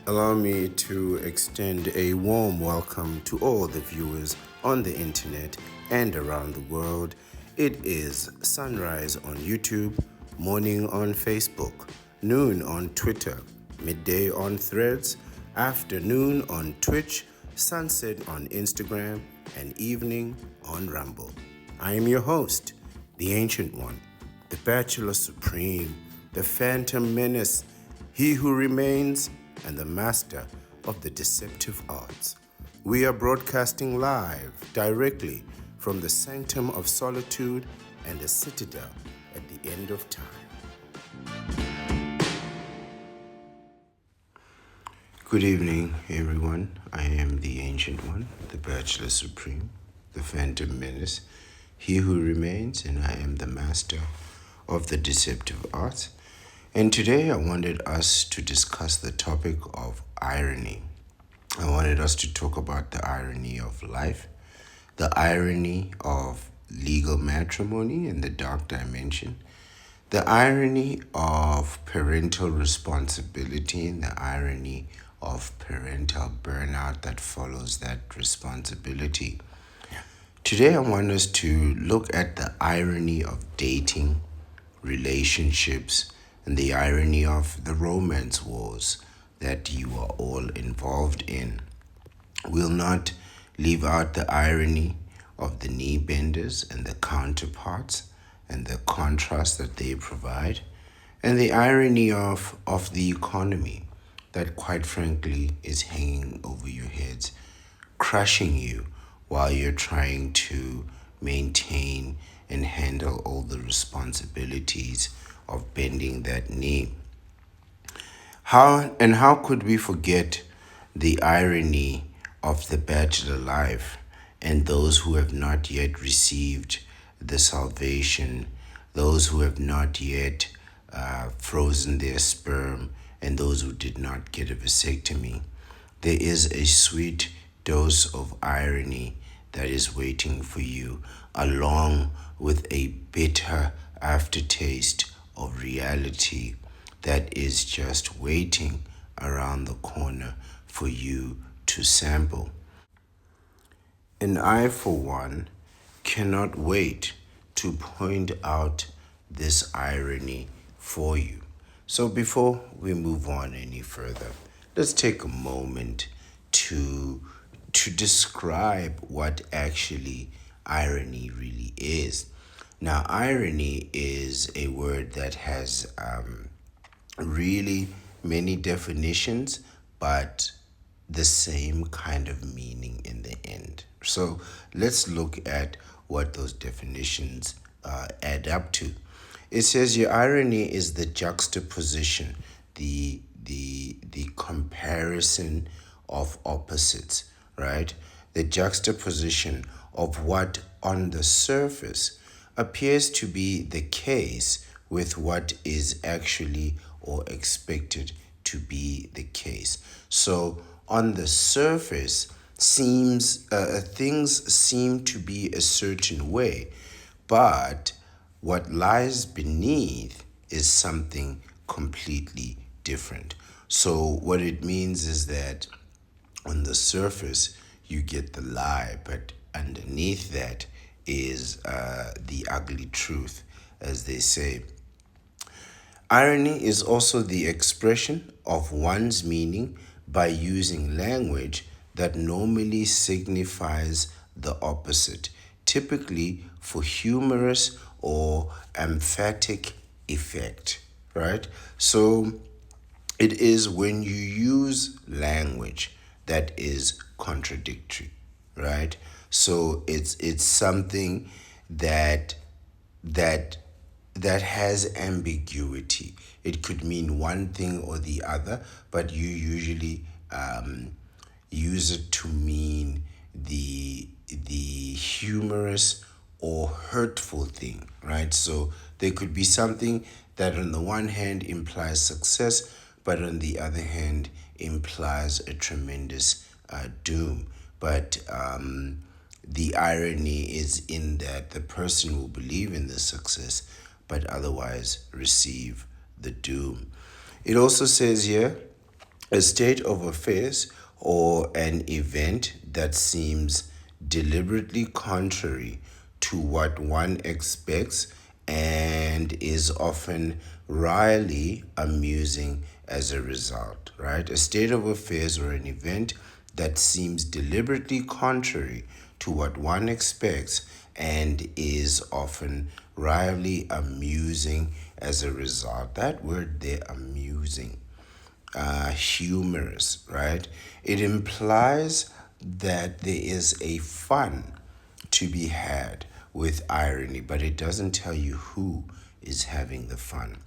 Allow me to extend a warm welcome to all the viewers on the internet and around the world. It is sunrise on YouTube, morning on Facebook, noon on Twitter, midday on Threads, afternoon on Twitch, sunset on Instagram, and evening on Rumble. I am your host, the Ancient One, the Bachelor Supreme, the Phantom Menace, he who remains, and the master of the deceptive arts. We are broadcasting live directly from the sanctum of solitude and the citadel at the end of time. Good evening, everyone. I am the Ancient One, the Bachelor Supreme, the Phantom Menace, he who remains, and I am the master of the deceptive arts. And today I wanted us to discuss the topic of irony. I wanted us to talk about the irony of life, the irony of legal matrimony in the dark dimension, the irony of parental responsibility, and the irony of parental burnout that follows that responsibility. Today I want us to look at the irony of dating, relationships, and the irony of the romance wars that you are all involved in. We'll not leave out the irony of the knee benders and the counterparts and the contrast that they provide, and the irony of the economy that quite frankly is hanging over your heads, crushing you while you're trying to maintain and handle all the responsibilities of bending that knee. How could we forget the irony of the bachelor life and those who have not yet received the salvation, those who have not yet frozen their sperm, and those who did not get a vasectomy? There is a sweet dose of irony that is waiting for you, along with a bitter aftertaste of reality that is just waiting around the corner for you to sample. And I, for one, cannot wait to point out this irony for you. So before we move on any further, let's take a moment to describe what actually irony really is. Now, irony is a word that has really many definitions, but the same kind of meaning in the end. So let's look at what those definitions add up to. It says your irony is the juxtaposition, the comparison of opposites, right? The juxtaposition of what on the surface appears to be the case with what is actually or expected to be the case. So on the surface, things seem to be a certain way, but what lies beneath is something completely different. So what it means is that on the surface, you get the lie, but underneath that is the ugly truth, as they say. Irony is also the expression of one's meaning by using language that normally signifies the opposite, typically for humorous or emphatic effect, right? So it is when you use language that is contradictory, right? So it's something that has ambiguity. It could mean one thing or the other, but you usually use it to mean the humorous or hurtful thing, right? So there could be something that on the one hand implies success, but on the other hand implies a tremendous doom. But the irony is in that the person will believe in the success, but otherwise receive the doom. It also says here, A state of affairs or an event that seems deliberately contrary to what one expects and is often wryly amusing as a result, right? A state of affairs or an event that seems deliberately contrary to what one expects and is often wryly amusing as a result. That word there, amusing, humorous, right? It implies that there is a fun to be had with irony, but it doesn't tell you who is having the fun.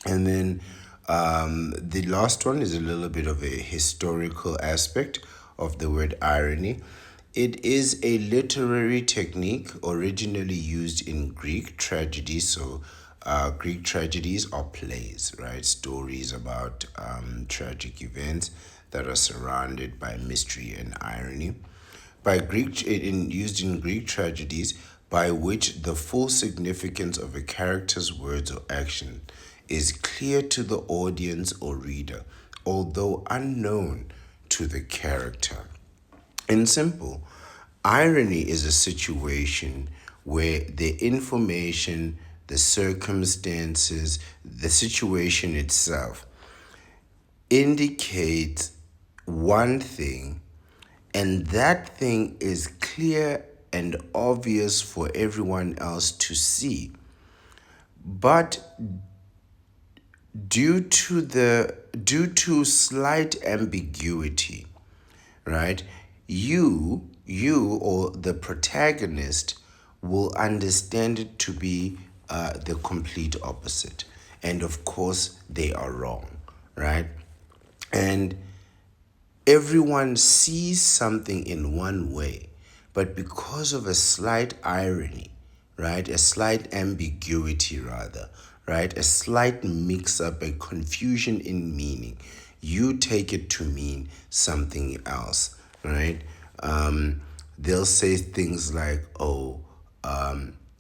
And then the last one is a little bit of a historical aspect of the word irony. It is a literary technique originally used in Greek tragedies. So, Greek tragedies are plays, right? Stories about tragic events that are surrounded by mystery and irony used in Greek tragedies, by which the full significance of a character's words or action is clear to the audience or reader, although unknown to the character. In simple, irony is a situation where the information, the circumstances, the situation itself indicates one thing, and that thing is clear and obvious for everyone else to see. But due to slight ambiguity, right? You or the protagonist will understand it to be the complete opposite, and of course they are wrong, right? And everyone sees something in one way, but because of a slight irony, right? A slight ambiguity, rather, right? A slight mix up, a confusion in meaning, you take it to mean something else, right? They'll say things like, oh,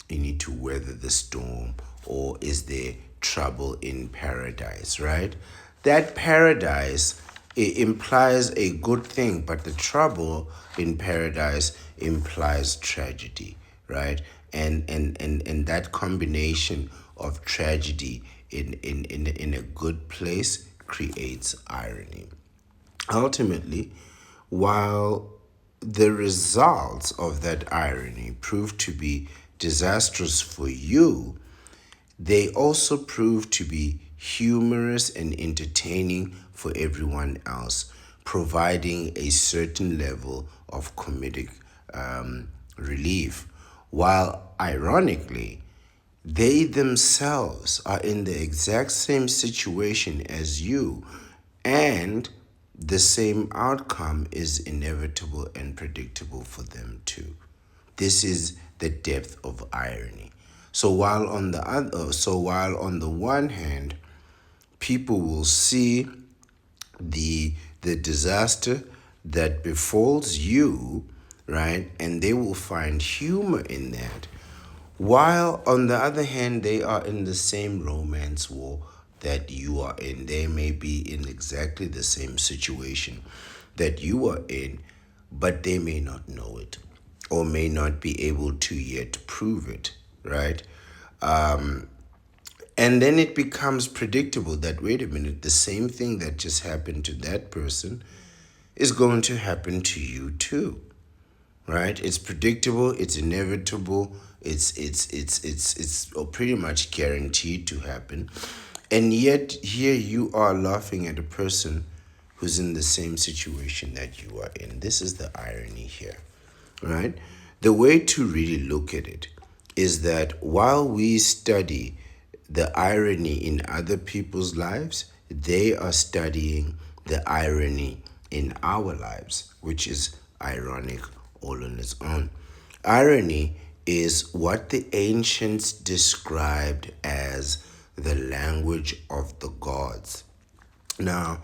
you need to weather the storm, or is there trouble in paradise, right? That paradise, it implies a good thing, but the trouble in paradise implies tragedy, right? And that combination of tragedy in a good place creates irony. Ultimately, while the results of that irony prove to be disastrous for you, they also prove to be humorous and entertaining for everyone else, providing a certain level of comedic relief. While ironically, they themselves are in the exact same situation as you, and the same outcome is inevitable and predictable for them too. This is the depth of irony. So while on the one hand, people will see the disaster that befalls you, right, and they will find humor in that. While on the other hand, they are in the same romance war that you are in. They may be in exactly the same situation that you are in, but they may not know it or may not be able to yet prove it, right? And then it becomes predictable that, wait a minute, the same thing that just happened to that person is going to happen to you too, right? It's predictable, it's inevitable, it's pretty much guaranteed to happen. And yet here you are laughing at a person who's in the same situation that you are in. This is the irony here, right? The way to really look at it is that while we study the irony in other people's lives, they are studying the irony in our lives, which is ironic all on its own. Irony is what the ancients described as the language of the gods. Now,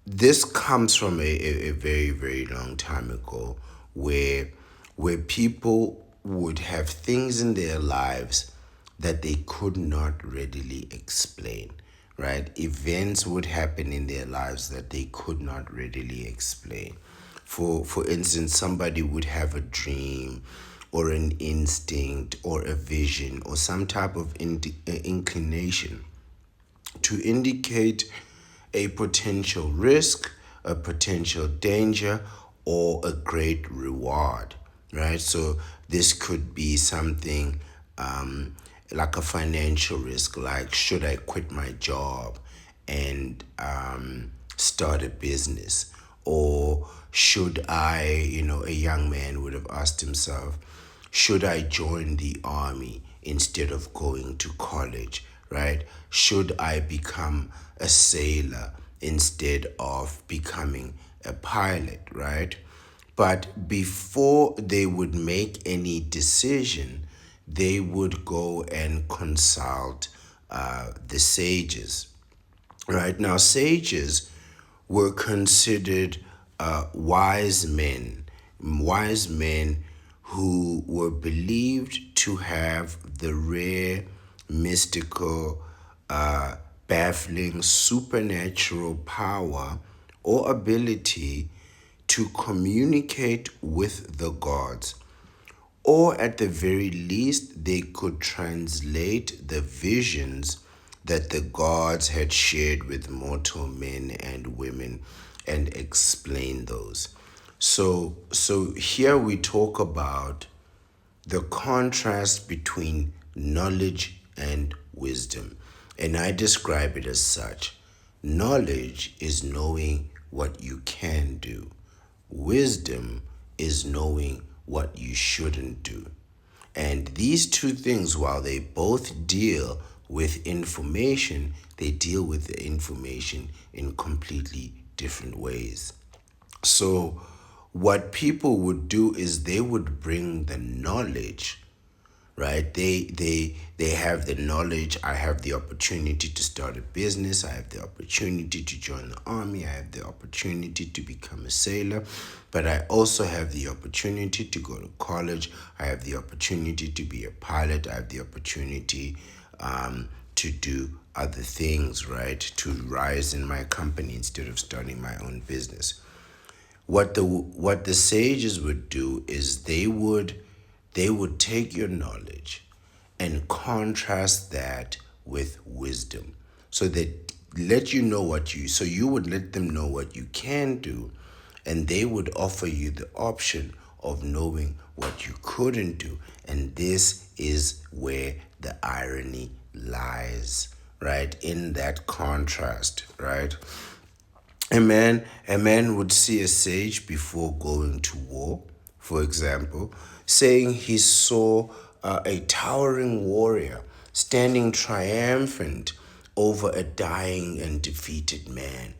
this comes from a very, very long time ago where people would have things in their lives that they could not readily explain, right? Events would happen in their lives that they could not readily explain. For instance, somebody would have a dream or an instinct or a vision or some type of inclination to indicate a potential risk, a potential danger, or a great reward, right? So this could be something like a financial risk, like should I quit my job and start a business? Or should I, a young man would have asked himself, should I join the army instead of going to college, right? Should I become a sailor instead of becoming a pilot, right? But before they would make any decision, they would go and consult the sages. Right now, sages were considered wise men who were believed to have the rare, mystical, baffling, supernatural power or ability to communicate with the gods, or at the very least, they could translate the visions that the gods had shared with mortal men and women and explain those. So here we talk about the contrast between knowledge and wisdom. And I describe it as such. Knowledge is knowing what you can do. Wisdom is knowing what you shouldn't do. And these two things, while they both deal with information, they deal with the information in completely different ways. So, what people would do is they would bring the knowledge, right? They have the knowledge. I have the opportunity to start a business. I have the opportunity to join the army. I have the opportunity to become a sailor, but I also have the opportunity to go to college. I have the opportunity to be a pilot. I have the opportunity to do other things, right? To rise in my company instead of starting my own business. What the sages would do is they would take your knowledge and contrast that with wisdom. So that let you know so you would let them know what you can do, and they would offer you the option of knowing what you couldn't do. And this is where the irony lies, right? In that contrast, right? A man would see a sage before going to war, for example, saying he saw a towering warrior standing triumphant over a dying and defeated man,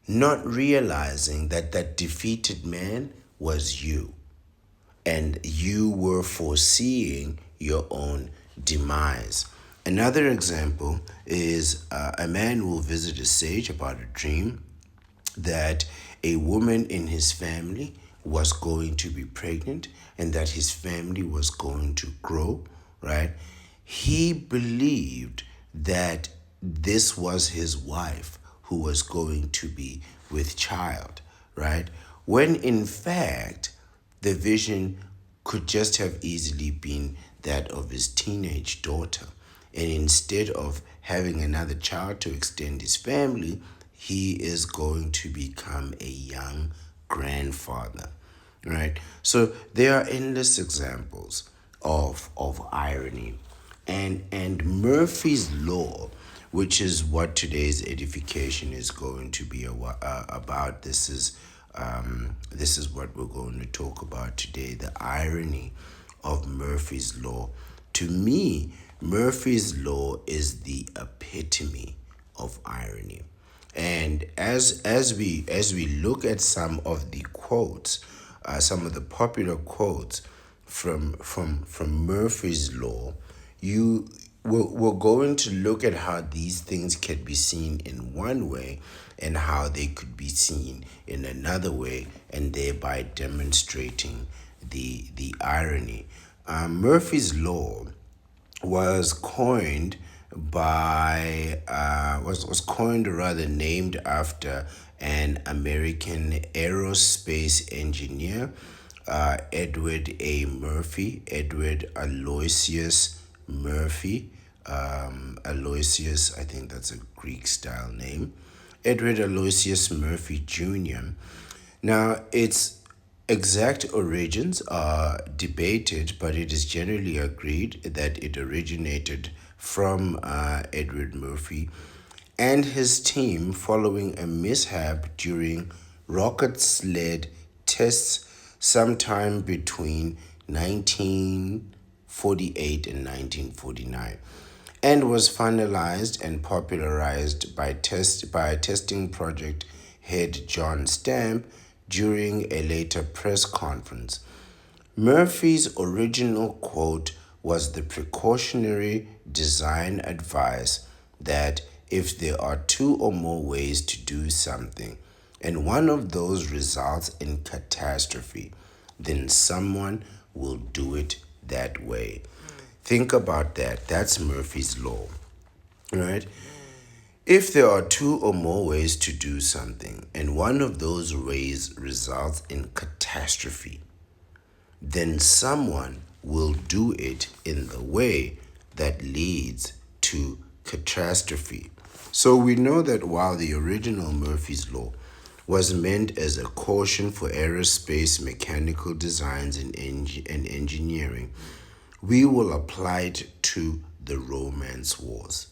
not realizing that that defeated man was you, and you were foreseeing your own demise. Another example is a man will visit a sage about a dream that a woman in his family was going to be pregnant and that his family was going to grow, right? He believed that this was his wife who was going to be with child, right? When in fact, the vision could just have easily been that of his teenage daughter. And instead of having another child to extend his family, he is going to become a young grandfather, right? So there are endless examples of irony, and Murphy's law, which is what today's edification is going to be about. This is what we're going to talk about today: the irony of Murphy's law. To me, Murphy's law is the epitome of irony. And as we look at some of the quotes, some of the popular quotes from Murphy's law, we're going to look at how these things can be seen in one way and how they could be seen in another way, and thereby demonstrating the irony. Murphy's law was coined by was coined, or rather named after an American aerospace engineer, Edward Aloysius Murphy. Aloysius, I think that's a Greek style name. Edward Aloysius Murphy Jr. Now, its exact origins are debated, but it is generally agreed that it originated from Edward Murphy and his team following a mishap during rocket sled tests sometime between 1948 and 1949, and was finalized and popularized by a testing project head John Stamp during a later press conference. Murphy's original quote was the precautionary design advice that if there are two or more ways to do something, and one of those results in catastrophe, then someone will do it that way. Think about that. That's Murphy's Law, right? If there are two or more ways to do something, and one of those ways results in catastrophe, then someone will do it in the way that leads to catastrophe. So we know that while the original Murphy's Law was meant as a caution for aerospace mechanical designs and engineering, we will apply it to the Romance Wars.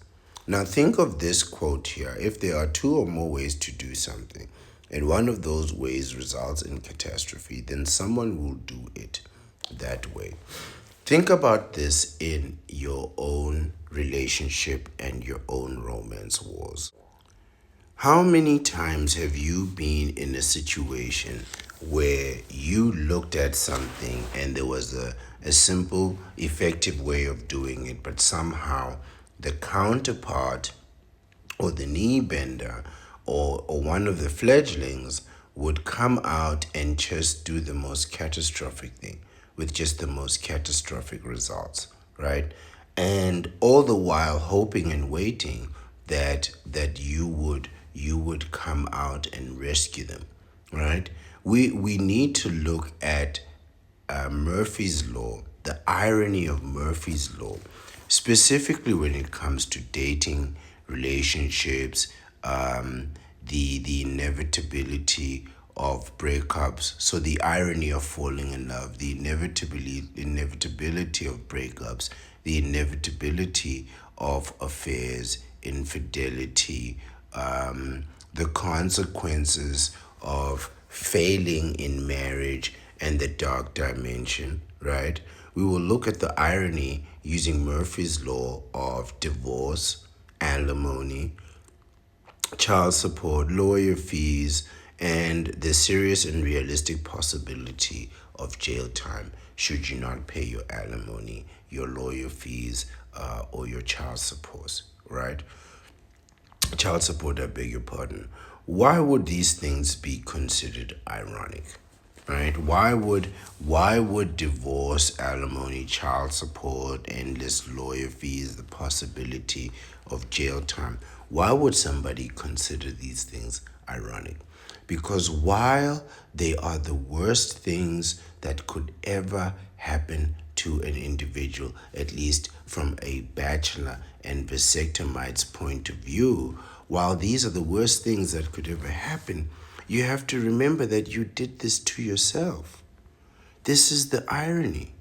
Now, think of this quote here. If there are two or more ways to do something, and one of those ways results in catastrophe, then someone will do it that way. Think about this in your own relationship and your own romance wars. How many times have you been in a situation where you looked at something and there was a simple, effective way of doing it, but somehow the counterpart or the knee bender or one of the fledglings would come out and just do the most catastrophic thing with just the most catastrophic results, right? And all the while hoping and waiting that you would come out and rescue them, right? We need to look at Murphy's Law, the irony of Murphy's Law, specifically when it comes to dating, relationships, the inevitability of breakups. So the irony of falling in love, the inevitability of breakups, the inevitability of affairs, infidelity, the consequences of failing in marriage, and the dark dimension, right? We will look at the irony using Murphy's Law of divorce, alimony, child support, lawyer fees, and the serious and realistic possibility of jail time should you not pay your alimony, your lawyer fees, or your child support, right? Child support, I beg your pardon. Why would these things be considered ironic? Right? Why would divorce, alimony, child support, endless lawyer fees, the possibility of jail time, why would somebody consider these things ironic? Because while they are the worst things that could ever happen to an individual, at least from a bachelor and vasectomite's point of view, while these are the worst things that could ever happen, you have to remember that you did this to yourself. This is the irony.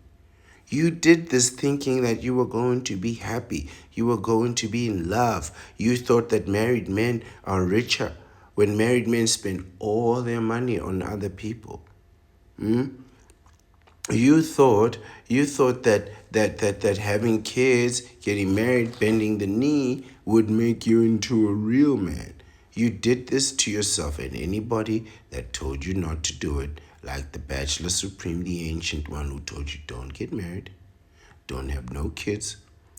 You did this thinking that you were going to be happy. You were going to be in love. You thought that married men are richer when married men spend all their money on other people. You thought that having kids, getting married, bending the knee would make you into a real man. You did this to yourself, and anybody that told you not to do it, like the Bachelor Supreme, the ancient one who told you don't get married, don't have no kids,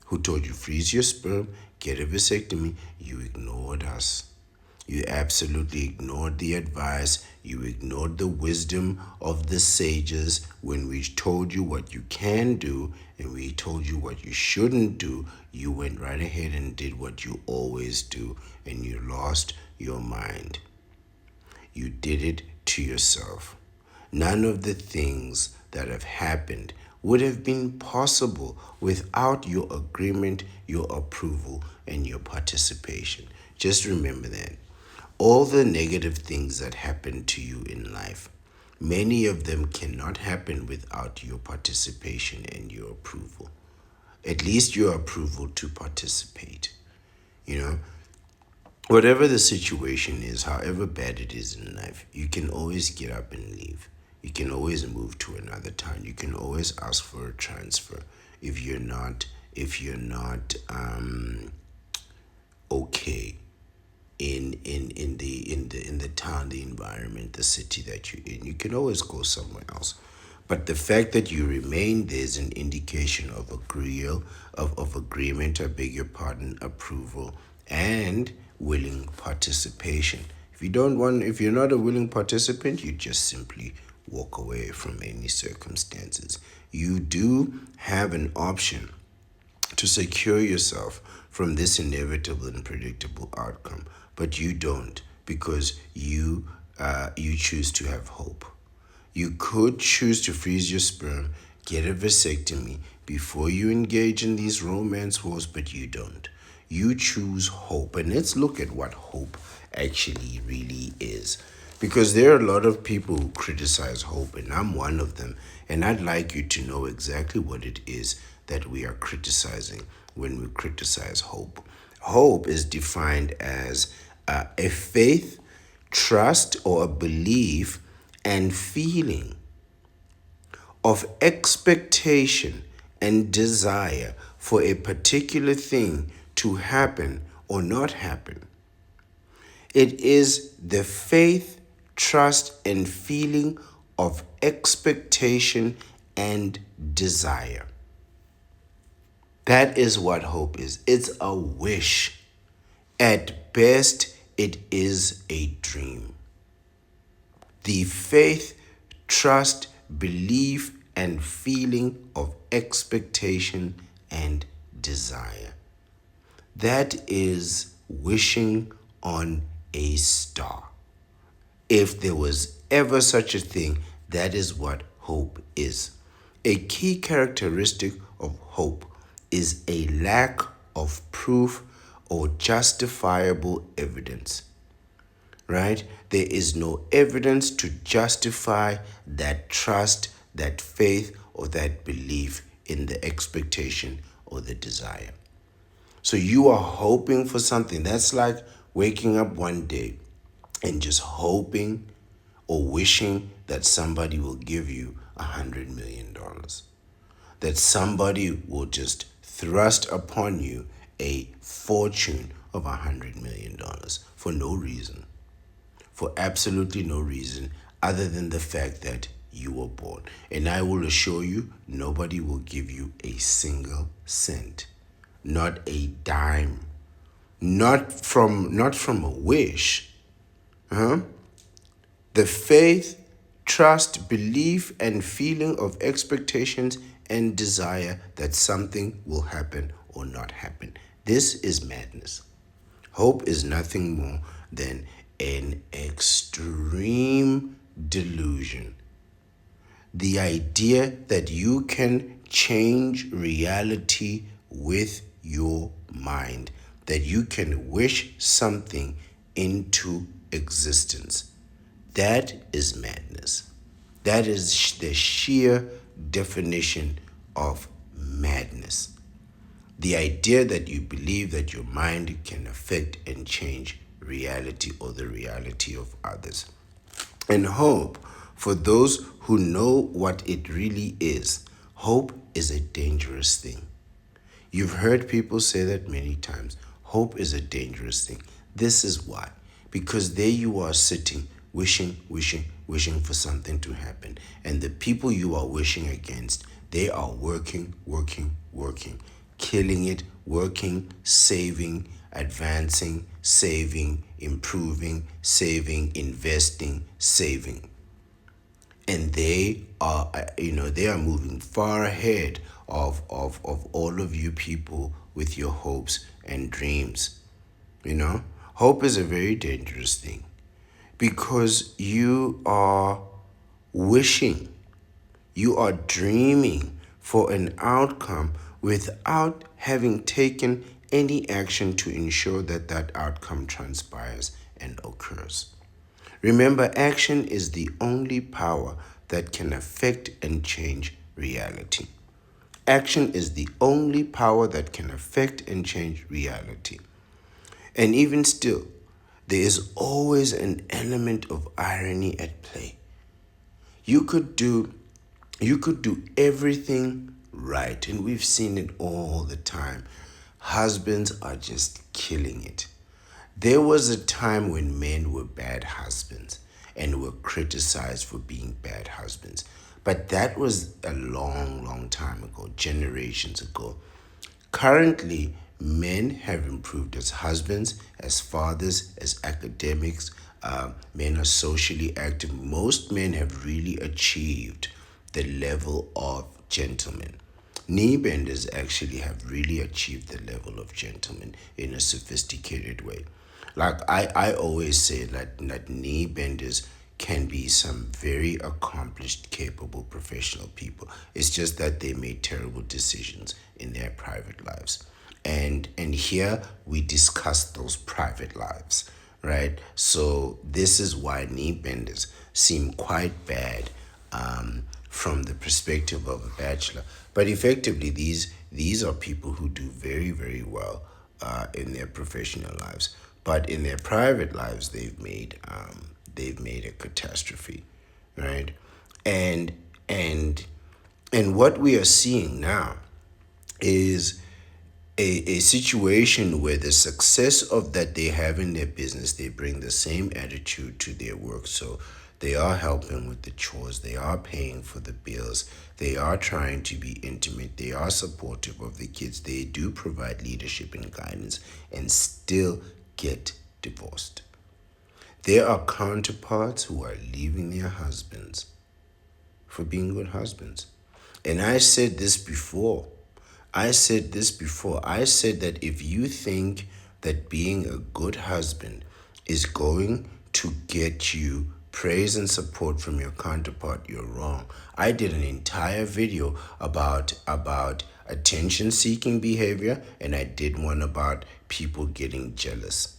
who told you freeze your sperm, get a vasectomy, you ignored us. You absolutely ignored the advice. You ignored the wisdom of the sages when we told you what you can do and we told you what you shouldn't do. You went right ahead and did what you always do, and you lost your mind. You did it to yourself. None of the things that have happened would have been possible without your agreement, your approval, and your participation. Just remember that. All the negative things that happen to you in life, many of them cannot happen without your participation and your approval. At least your approval to participate. You know, whatever the situation is, however bad it is in life, you can always get up and leave. You can always move to another town. You can always ask for a transfer if you're not okay in the town, the environment, the city that you're in. You can always go somewhere else. But the fact that you remain there is an indication of of agreement, I beg your pardon, approval, and willing participation. If you're not a willing participant, you just simply walk away from any circumstances. You do have an option to secure yourself from this inevitable and predictable outcome, but you don't, because you choose to have hope. You could choose to freeze your sperm, get a vasectomy before you engage in these romance wars, but you don't. You choose hope. And let's look at what hope actually really is. Because there are a lot of people who criticize hope, and I'm one of them. And I'd like you to know exactly what it is that we are criticizing when we criticize hope. Hope is defined as a faith, trust, or a belief and feeling of expectation and desire for a particular thing to happen or not happen. It is the faith, trust, and feeling of expectation and desire. That is what hope is. It's a wish. At best, it is a dream. The faith, trust, belief, and feeling of expectation and desire. That is wishing on a star. If there was ever such a thing, that is what hope is. A key characteristic of hope is a lack of proof or justifiable evidence. Right? There is no evidence to justify that trust, that faith, or that belief in the expectation or the desire. So you are hoping for something. That's like waking up one day and just hoping or wishing that somebody will give you $100 million. That somebody will just thrust upon you a fortune of $100 million for no reason. For absolutely no reason other than the fact that you were born. And I will assure you, nobody will give you a single cent, not a dime, not from a wish. Huh? The faith, trust, belief, and feeling of expectations and desire that something will happen or not happen. This is madness. Hope is nothing more than an extreme delusion. The idea that you can change reality with your mind, that you can wish something into existence. That is madness. That is the sheer definition of madness. The idea that you believe that your mind can affect and change reality or the reality of others. And hope, for those who know what it really is, hope is a dangerous thing. You've heard people say that many times. Hope is a dangerous thing. This is why. Because there you are sitting, wishing for something to happen. And the people you are wishing against, they are working, killing it, working, saving, advancing, saving, improving, saving, investing, saving. And they are, they are moving far ahead of all of you people with your hopes and dreams. You know, hope is a very dangerous thing because you are wishing, you are dreaming for an outcome without having taken any action to ensure that that outcome transpires and occurs. Remember, action is the only power that can affect and change reality. Action is the only power that can affect and change reality. And even still, there is always an element of irony at play. You could do you could do everything right, and we've seen it all the time. Husbands are just killing it. There was a time when men were bad husbands and were criticized for being bad husbands. But that was a long, long time ago, generations ago. Currently, men have improved as husbands, as fathers, as academics. Men are socially active. Most men have really achieved the level of gentlemen. Knee benders actually have really achieved the level of gentlemen in a sophisticated way. Like I always say that knee benders can be some very accomplished, capable professional people. It's just that they made terrible decisions in their private lives. And here we discuss those private lives, right? So this is why knee benders seem quite bad from the perspective of a bachelor. But effectively, these are people who do very, very well in their professional lives. But in their private lives, they've made a catastrophe, right? And and and what we are seeing now is a situation where the success of that they have in their business, they bring the same attitude to their work. So they are helping with the chores, they are paying for the bills, they are trying to be intimate, they are supportive of the kids, they do provide leadership and guidance, and still get divorced. There are counterparts who are leaving their husbands for being good husbands. And I said this before. I said that if you think that being a good husband is going to get you praise and support from your counterpart, you're wrong. I did an entire video about attention seeking behavior, and I did one about people getting jealous.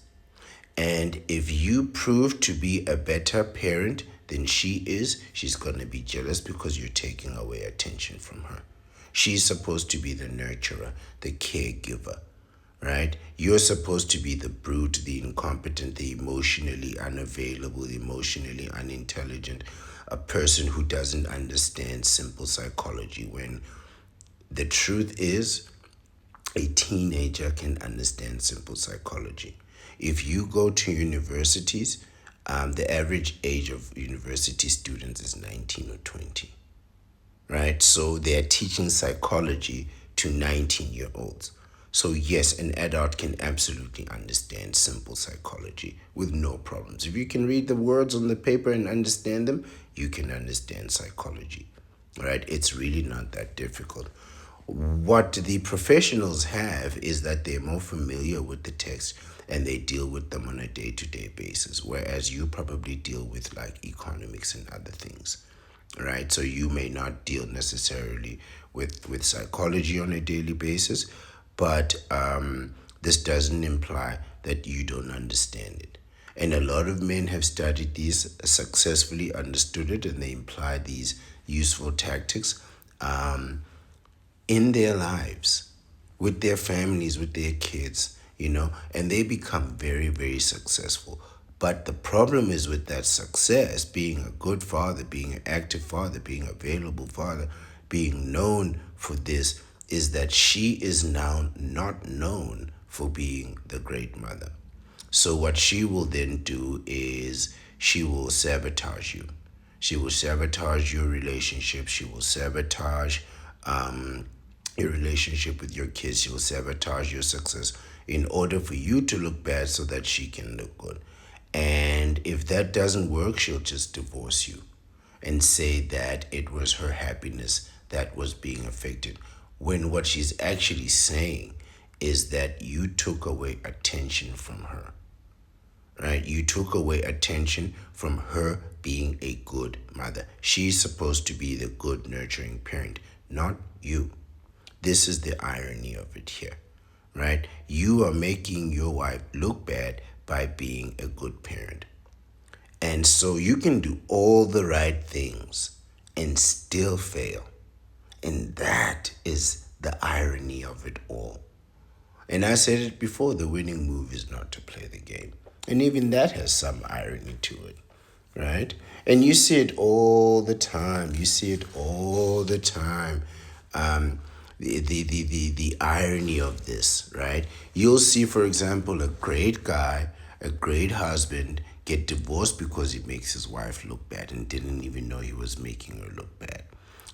And if you prove to be a better parent than she is, she's going to be jealous because you're taking away attention from her. She's supposed to be the nurturer, the caregiver, right? You're supposed to be the brute, the incompetent, the emotionally unavailable, the emotionally unintelligent, a person who doesn't understand simple psychology, when the truth is a teenager can understand simple psychology. If you go to universities, the average age of university students is 19 or 20, right? So they're teaching psychology to 19-year-olds. So, yes, an adult can absolutely understand simple psychology with no problems. If you can read the words on the paper and understand them, you can understand psychology, right? It's really not that difficult. What the professionals have is that they're more familiar with the text and they deal with them on a day-to-day basis, whereas you probably deal with like economics and other things, right? So you may not deal necessarily with psychology on a daily basis, but this doesn't imply that you don't understand it. And a lot of men have studied these, successfully understood it, and they imply these useful tactics in their lives, with their families, with their kids, and they become very, very successful. But the problem is with that success, being a good father, being an active father, being an available father, being known for this, is that she is now not known for being the great mother. So what she will then do is she will sabotage you. She will sabotage your relationship. She will sabotage your relationship with your kids. She will sabotage your success in order for you to look bad so that she can look good. And if that doesn't work, she'll just divorce you and say that it was her happiness that was being affected. When what she's actually saying is that you took away attention from her, right? You took away attention from her being a good mother. She's supposed to be the good, nurturing parent, not you. This is the irony of it here, right? You are making your wife look bad by being a good parent. And so you can do all the right things and still fail. And that is the irony of it all. And I said it before, the winning move is not to play the game. And even that has some irony to it, right? And you see it all the time. You see it all the time. The irony of this, right? You'll see, for example, a great guy, a great husband get divorced because he makes his wife look bad and didn't even know he was making her look bad.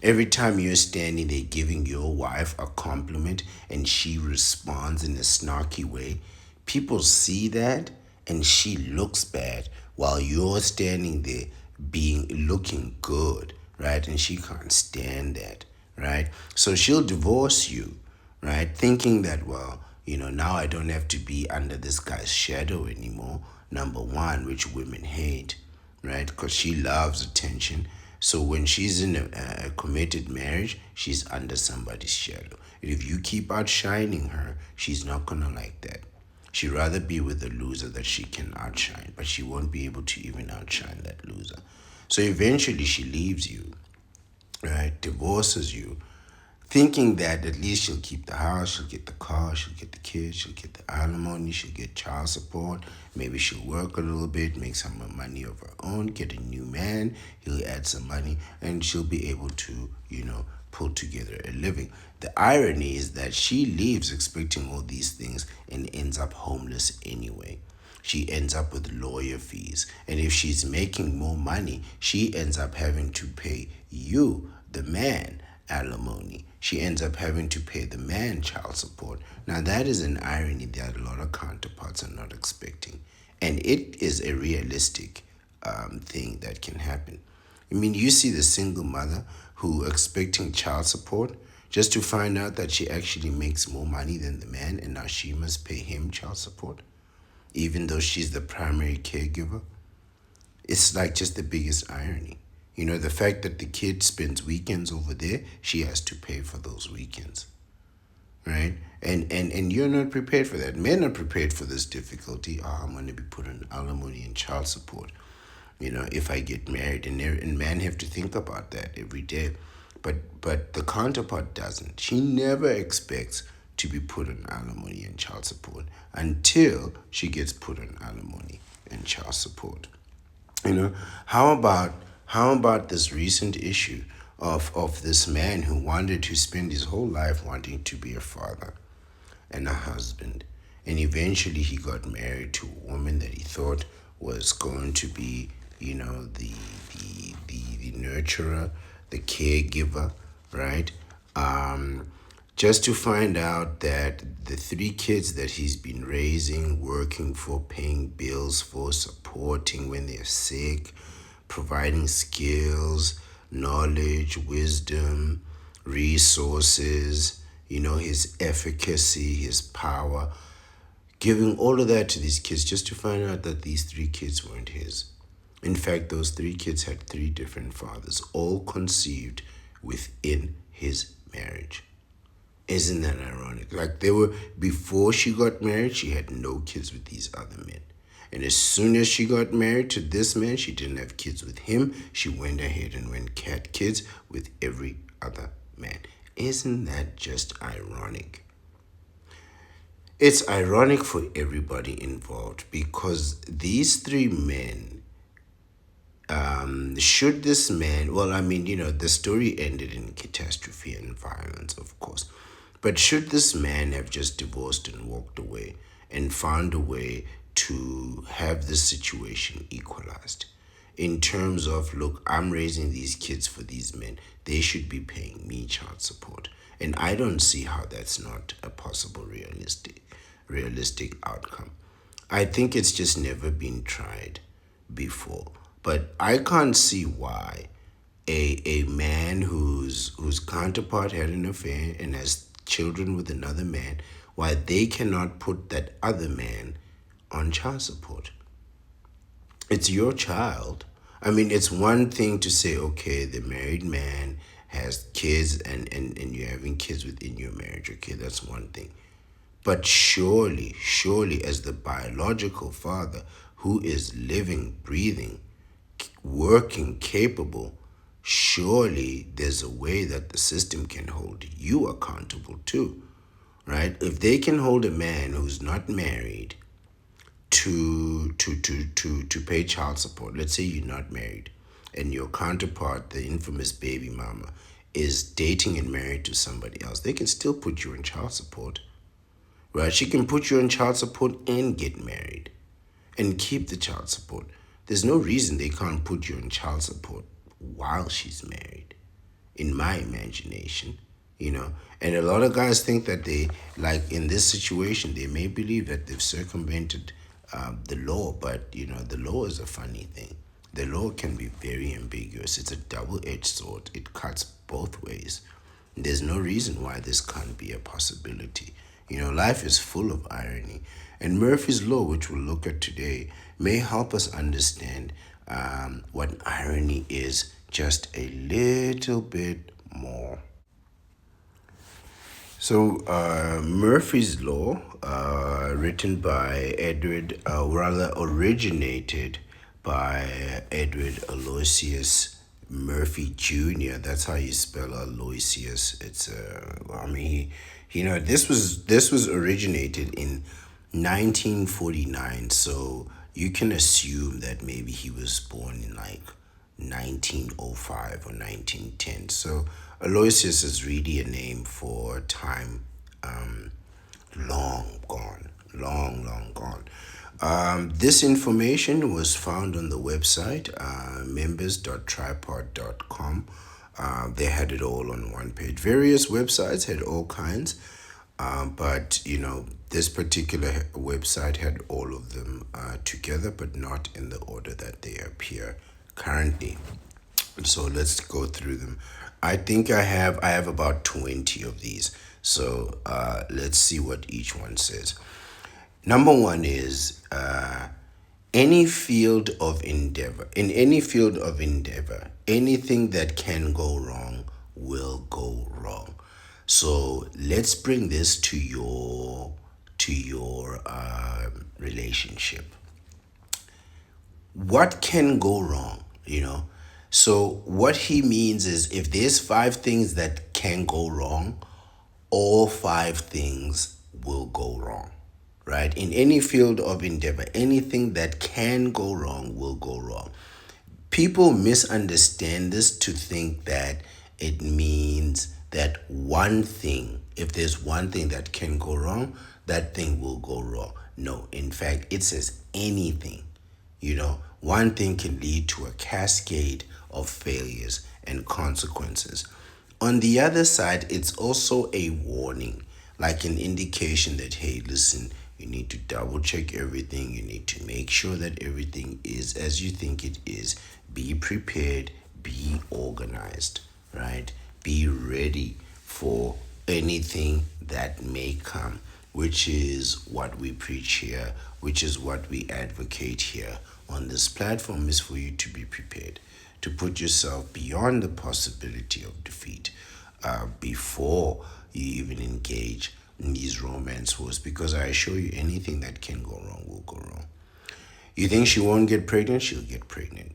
Every time you're standing there giving your wife a compliment and she responds in a snarky way, people see that and she looks bad while you're standing there being looking good, right? And she can't stand that, right? So she'll divorce you, right? Thinking that, well, now I don't have to be under this guy's shadow anymore. Number one, which women hate, right? Because she loves attention. So when she's in a committed marriage, she's under somebody's shadow. And if you keep outshining her, she's not going to like that. She'd rather be with a loser that she can outshine, but she won't be able to even outshine that loser. So eventually she leaves you, right? Divorces you, thinking that at least she'll keep the house, she'll get the car, she'll get the kids, she'll get the alimony, she'll get child support. Maybe she'll work a little bit, make some money of her own, get a new man, he'll add some money, and she'll be able to, pull together a living. The irony is that she leaves expecting all these things and ends up homeless anyway. She ends up with lawyer fees. And if she's making more money, she ends up having to pay you, the man, alimony. She ends up having to pay the man child support. Now, that is an irony that a lot of counterparts are not expecting. And it is a realistic thing that can happen. I mean, you see the single mother who expecting child support just to find out that she actually makes more money than the man and now she must pay him child support, even though she's the primary caregiver. It's like just the biggest irony. The fact that the kid spends weekends over there, she has to pay for those weekends, right? And you're not prepared for that. Men are prepared for this difficulty. Oh, I'm going to be put on alimony and child support, if I get married. And men have to think about that every day. But the counterpart doesn't. She never expects to be put on alimony and child support until she gets put on alimony and child support. How about this recent issue of this man who wanted to spend his whole life wanting to be a father and a husband, and eventually he got married to a woman that he thought was going to be, the nurturer, the caregiver, right? Just to find out that the three kids that he's been raising, working for, paying bills for, supporting when they're sick, providing skills, knowledge, wisdom, resources, his efficacy, his power, giving all of that to these kids just to find out that these three kids weren't his. In fact, those three kids had three different fathers, all conceived within his marriage. Isn't that ironic? Like before she got married, she had no kids with these other men. And as soon as she got married to this man, she didn't have kids with him. She went ahead and had kids with every other man. Isn't that just ironic? It's ironic for everybody involved because these three men, should this man, the story ended in catastrophe and violence, of course. But should this man have just divorced and walked away and found a way to have this situation equalized in terms of, look, I'm raising these kids for these men. They should be paying me child support. And I don't see how that's not a possible realistic realistic outcome. I think it's just never been tried before. But I can't see why a man whose counterpart had an affair and has children with another man, why they cannot put that other man on child support. It's your child. I mean, it's one thing to say, okay, the married man has kids and you're having kids within your marriage. Okay, that's one thing. But surely, as the biological father who is living, breathing, working, capable, surely there's a way that the system can hold you accountable too, right? If they can hold a man who's not married to pay child support, let's say you're not married, and your counterpart, the infamous baby mama, is dating and married to somebody else, they can still put you in child support. Right? She can put you on child support and get married and keep the child support. There's no reason they can't put you on child support while she's married, in my imagination, you know. And a lot of guys think that they, like in this situation, they may believe that they've circumvented the law, but you know, the law is a funny thing. The law can be very ambiguous. It's a double-edged sword. It cuts both ways. There's no reason why this can't be a possibility. You know, life is full of irony. And Murphy's Law, which we'll look at today, may help us understand what irony is just a little bit more. So, Murphy's Law, written by rather originated by Edward Aloysius Murphy Jr. That's how you spell Aloysius. It's I mean, this was originated in 1949. So you can assume that maybe he was born in like 1905 or 1910. So Aloysius is really a name for time long gone, long gone. This information was found on the website members.tripod.com. They had it all on one page. Various websites had all kinds, but you know, this particular website had all of them together, but not in the order that they appear currently. So let's go through them. I have about 20 of these. So let's see what each one says. Number one is any field of endeavor. In any field of endeavor, anything that can go wrong will go wrong. So let's bring this to your relationship. What can go wrong? You know. So what he means is if there's five things that can go wrong, all five things will go wrong, right? In any field of endeavor, anything that can go wrong will go wrong. People misunderstand this to think that it means that one thing, if there's one thing that can go wrong, that thing will go wrong. No, in fact, it says anything. You know, one thing can lead to a cascade of failures and consequences. On the other side, it's also a warning, like an indication that, hey, listen, you need to double check everything. You need to make sure that everything is as you think it is. Be prepared, be organized, right? Be ready for anything that may come, which is what we preach here, which is what we advocate here on this platform, is for you to be prepared, to put yourself beyond the possibility of defeat before you even engage in these romance wars, because I assure you, anything that can go wrong will go wrong. You think she won't get pregnant? She'll get pregnant.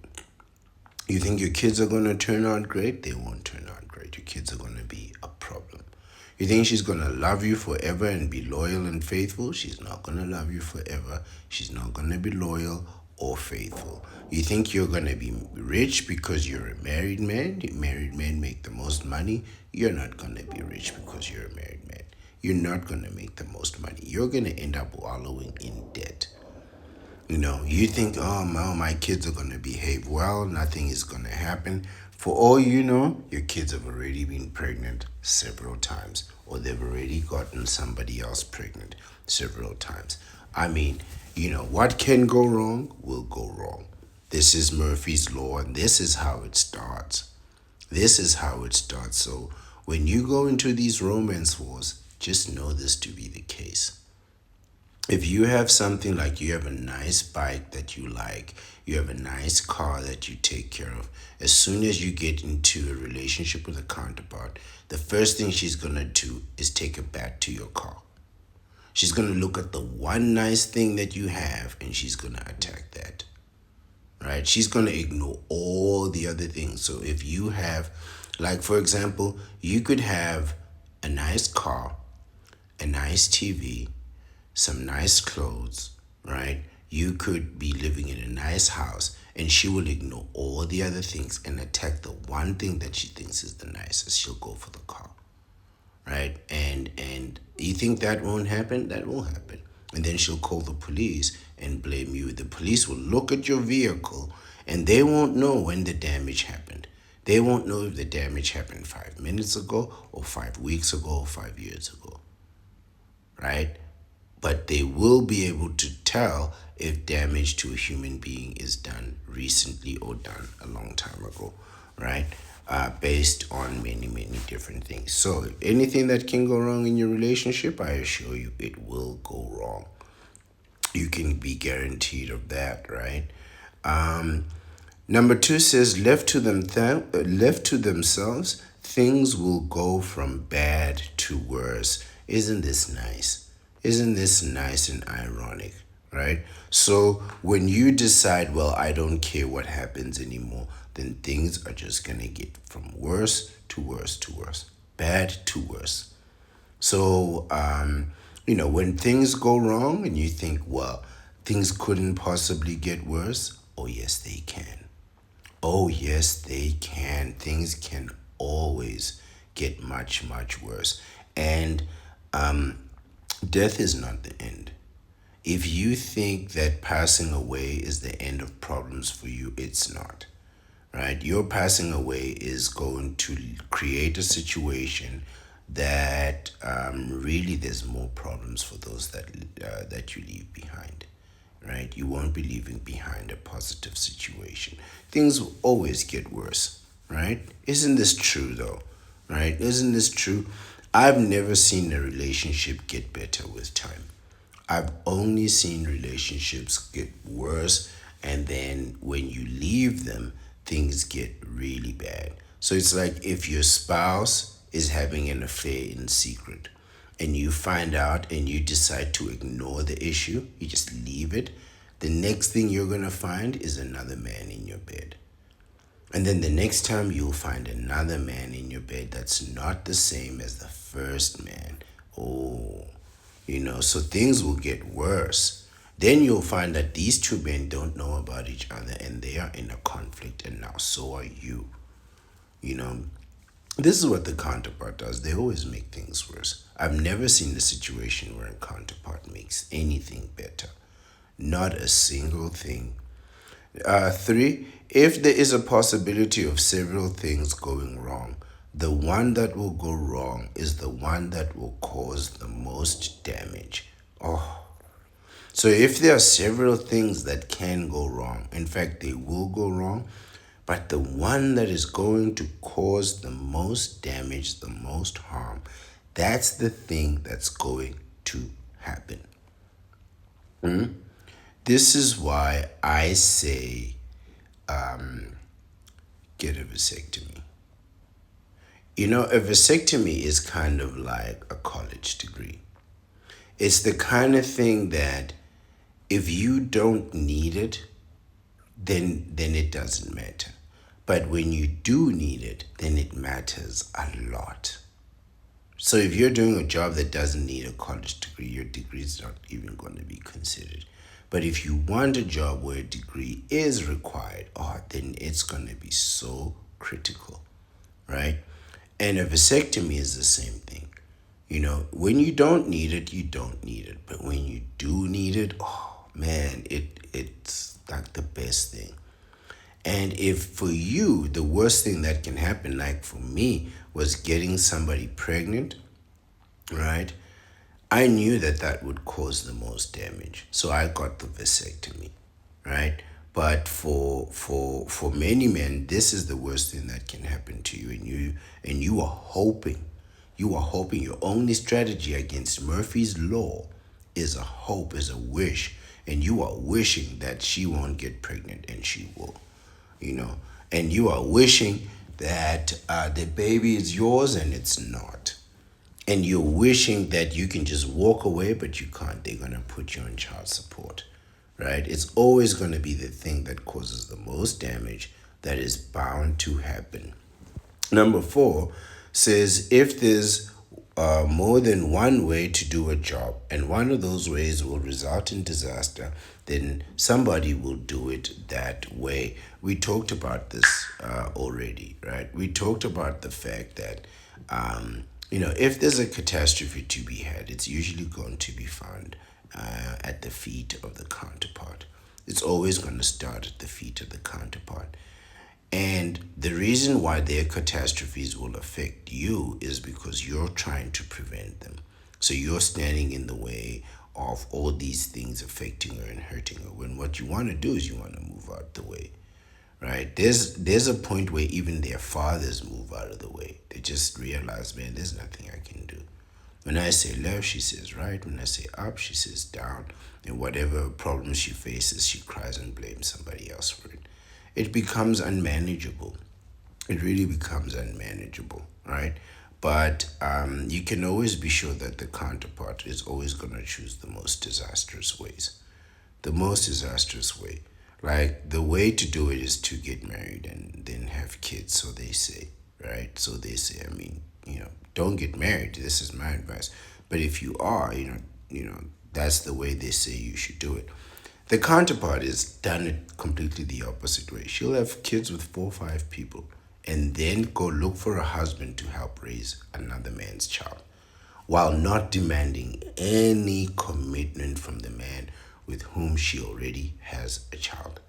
You think your kids are going to turn out great? They won't turn out great. Your kids are going to be a problem. You think she's going to love you forever and be loyal and faithful? She's not going to love you forever. She's not going to be loyal or faithful. You think you're going to be rich because you're a married man? Married men make the most money. You're not going to be rich because you're a married man. You're not going to make the most money. You're going to end up wallowing in debt. You know, you think, oh, my kids are going to behave well. Nothing is going to happen. For all you know, your kids have already been pregnant several times, or they've already gotten somebody else pregnant several times. I mean, what can go wrong will go wrong. This is Murphy's Law, and this is how it starts. This is how it starts. So when you go into these romance wars, just know this to be the case. If you have something like you have a nice bike that you like, you have a nice car that you take care of, as soon as you get into a relationship with a counterpart, the first thing she's going to do is take a bat to your car. She's going to look at the one nice thing that you have and she's going to attack that. Right? She's going to ignore all the other things. So if you have, like, for example, you could have a nice car, a nice TV, some nice clothes, right? You could be living in a nice house and she will ignore all the other things and attack the one thing that she thinks is the nicest. She'll go for the car, right? And you think that won't happen? That will happen. And then she'll call the police and blame you. The police will look at your vehicle and they won't know when the damage happened. They won't know if the damage happened 5 minutes ago or 5 weeks ago or 5 years ago, right? But they will be able to tell if damage to a human being is done recently or done a long time ago, right? Based on many, many different things. So, if anything that can go wrong in your relationship, I assure you it will go wrong. You can be guaranteed of that, right? Number two says, left to themselves, things will go from bad to worse. Isn't this nice? Isn't this nice and ironic, right? So when you decide, well, I don't care what happens anymore, then things are just going to get from worse to worse to worse, bad to worse. So, when things go wrong and you think, well, things couldn't possibly get worse, oh, yes, they can. Oh, yes, they can. Things can always get much, much worse. And death is not the end. If you think that passing away is the end of problems for you, it's not. Right? Your passing away is going to create a situation that really there's more problems for those that you leave behind. Right? You won't be leaving behind a positive situation. Things will always get worse. Right? Isn't this true though? Right? Isn't this true? I've never seen a relationship get better with time. I've only seen relationships get worse, and then when you leave them, things get really bad. So it's like if your spouse is having an affair in secret, and you find out and you decide to ignore the issue, you just leave it, the next thing you're going to find is another man in your bed. And then the next time you'll find another man in your bed that's not the same as the first man. Oh, so things will get worse. Then you'll find that these two men don't know about each other and they are in a conflict, and now so are you. You know, this is what the counterpart does. They always make things worse. I've never seen a situation where a counterpart makes anything better. Not a single thing. Three, if there is a possibility of several things going wrong, the one that will go wrong is the one that will cause the most damage. Oh, so if there are several things that can go wrong, in fact, they will go wrong, but the one that is going to cause the most damage, the most harm, that's the thing that's going to happen. This is why I say get a vasectomy. A vasectomy is kind of like a college degree. It's the kind of thing that if you don't need it, then it doesn't matter. But when you do need it, then it matters a lot. So if you're doing a job that doesn't need a college degree, your degree is not even going to be considered. But if you want a job where a degree is required, then it's going to be so critical, right? And a vasectomy is the same thing. When you don't need it, you don't need it. But when you do need it, oh man, it's like the best thing. And if for you, the worst thing that can happen, like for me, was getting somebody pregnant, right? I knew that that would cause the most damage. So I got the vasectomy, right? But for many men, this is the worst thing that can happen to you, and you are hoping your only strategy against Murphy's law is a hope, is a wish, and you are wishing that she won't get pregnant, and she will, you know, and you are wishing that the baby is yours and it's not, and you're wishing that you can just walk away, but you can't. They're going to put you on child support, right? It's always going to be the thing that causes the most damage that is bound to happen. Number four says if there's more than one way to do a job, and one of those ways will result in disaster, then somebody will do it that way. We talked about this already, right? We talked about the fact that, if there's a catastrophe to be had, it's usually going to be found at the feet of the counterpart. It's always going to start at the feet of the counterpart. And the reason why their catastrophes will affect you is because you're trying to prevent them. So you're standing in the way of all these things affecting her and hurting her. When what you want to do is you want to move out the way, right? There's a point where even their fathers move out of the way. They just realize, man, there's nothing I can do. When I say left, she says right. When I say up, she says down. And whatever problems she faces, she cries and blames somebody else for it. It becomes unmanageable. It really becomes unmanageable, right? But you can always be sure that the counterpart is always going to choose the most disastrous ways. The most disastrous way. Like the way to do it is to get married and then have kids, so they say, right? So they say, I mean, don't get married. This is my advice. But if you are, that's the way they say you should do it. The counterpart is done it completely the opposite way. She'll have kids with 4 or 5 people and then go look for a husband to help raise another man's child while not demanding any commitment from the man with whom she already has a child.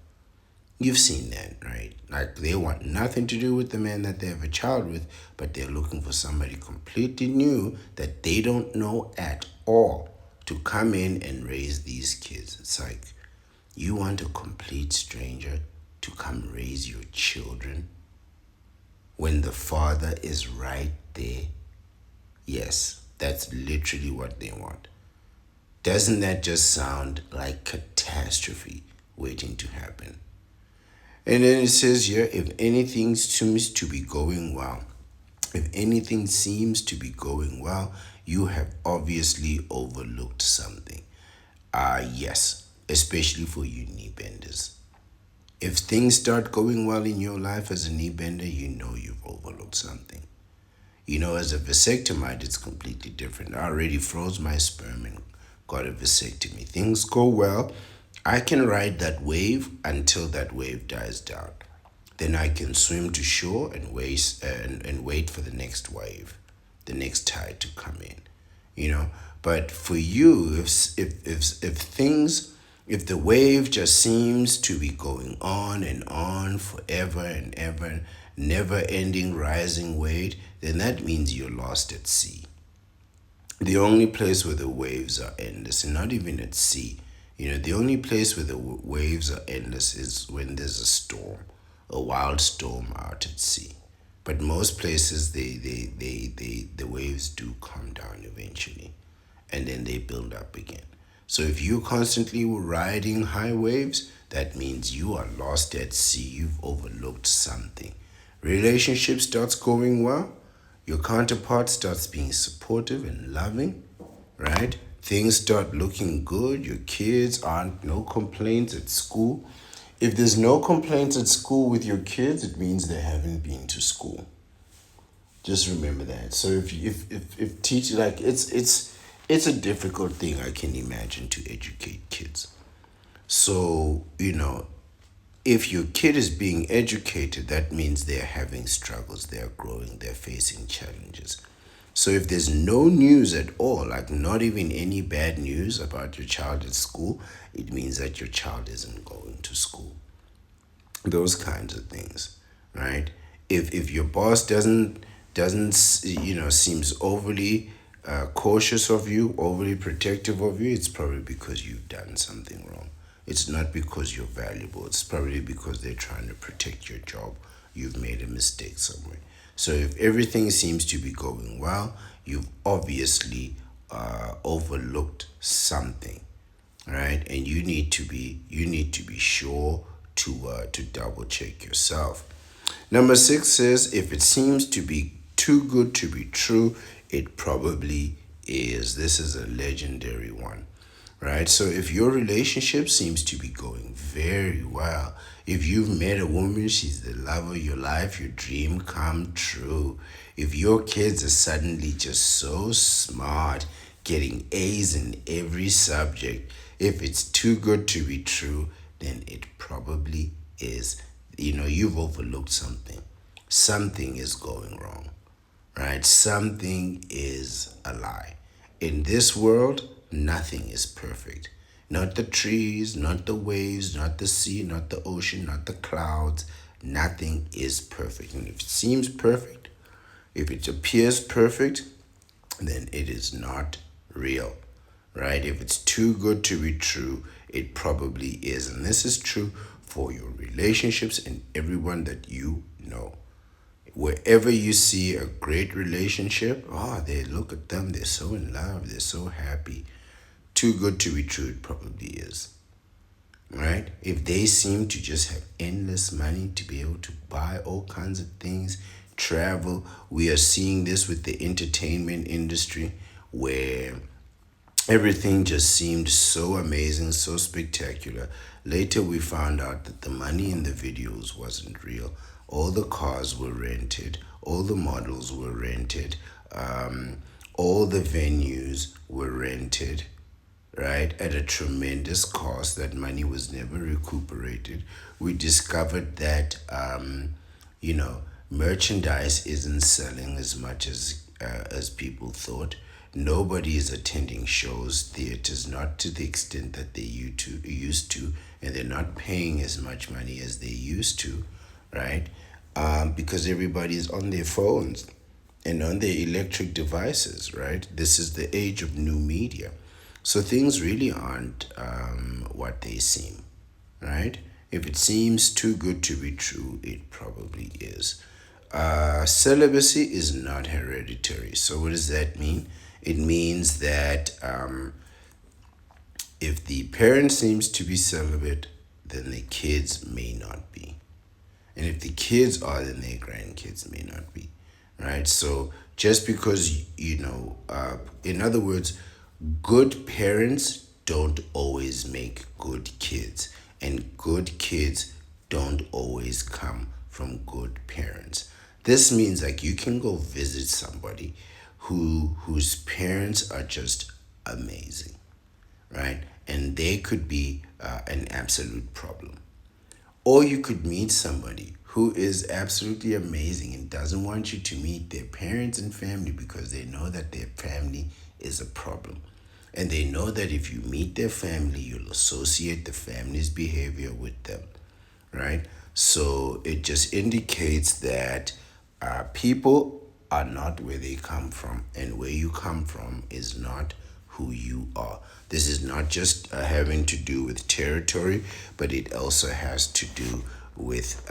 You've seen that, right? Like they want nothing to do with the man that they have a child with, but they're looking for somebody completely new that they don't know at all to come in and raise these kids. It's like you want a complete stranger to come raise your children when the father is right there. Yes, that's literally what they want. Doesn't that just sound like catastrophe waiting to happen? And then it says here, if anything seems to be going well, you have obviously overlooked something. Yes, especially for you knee benders. If things start going well in your life as a knee bender, you know you've overlooked something. As a vasectomite, it's completely different. I already froze my sperm and got a vasectomy. Things go well. I can ride that wave until that wave dies down. Then I can swim to shore and wait for the next wave, the next tide to come in. But for you, if the wave just seems to be going on and on forever and ever, never ending rising wave, then that means you're lost at sea. The only place where the waves are endless, and not even at sea, the only place where the waves are endless is when there's a storm, a wild storm out at sea. But most places, the waves do come down eventually, and then they build up again. So if you're constantly riding high waves, that means you are lost at sea. You've overlooked something. Relationship starts going well. Your counterpart starts being supportive and loving, right? Things start looking good. Your kids aren't no complaints at school. If there's no complaints at school with your kids, it means they haven't been to school. Just remember that. So if teaching, like it's a difficult thing, I can imagine, to educate kids. So, if your kid is being educated, that means they're having struggles, they're growing, they're facing challenges. So if there's no news at all, like not even any bad news about your child at school, it means that your child isn't going to school. those kinds of things, right? If your boss doesn't seems overly cautious of you, overly protective of you, it's probably because you've done something wrong. It's not because you're valuable. It's probably because they're trying to protect your job. You've made a mistake somewhere. So if everything seems to be going well, you've obviously overlooked something, right? And you need to be sure to double check yourself. Number six says if it seems to be too good to be true, it probably is. This is a legendary one, right? So if your relationship seems to be going very well, if you've met a woman, she's the love of your life, your dream come true. If your kids are suddenly just so smart, getting A's in every subject, if it's too good to be true, then it probably is. You've overlooked something. Something is going wrong, right? Something is a lie. In this world, nothing is perfect. Not the trees, not the waves, not the sea, not the ocean, not the clouds. Nothing is perfect. And if it seems perfect, if it appears perfect, then it is not real, right? If it's too good to be true, it probably is. And this is true for your relationships and everyone that you know. Wherever you see a great relationship, they look at them, they're so in love, they're so happy. Too good to be true, it probably is, right? If they seem to just have endless money to be able to buy all kinds of things, travel, we are seeing this with the entertainment industry where everything just seemed so amazing, so spectacular. Later, we found out that the money in the videos wasn't real. All the cars were rented, all the models were rented, all the venues were rented, right, at a tremendous cost. That money was never recuperated. We discovered that, merchandise isn't selling as much as people thought. Nobody is attending shows, theaters, not to the extent that they used to, and they're not paying as much money as they used to, right? Because everybody is on their phones and on their electric devices, right? This is the age of new media. So things really aren't what they seem, right? If it seems too good to be true, it probably is. Celibacy is not hereditary. So what does that mean? It means that if the parent seems to be celibate, then the kids may not be. And if the kids are, then their grandkids may not be, right? So just because, in other words, good parents don't always make good kids, and good kids don't always come from good parents. This means like you can go visit somebody whose parents are just amazing, right? And they could be an absolute problem. Or you could meet somebody who is absolutely amazing and doesn't want you to meet their parents and family because they know that their family is a problem. And they know that if you meet their family, you'll associate the family's behavior with them, right? So it just indicates that people are not where they come from, and where you come from is not who you are. This is not just having to do with territory, but it also has to do with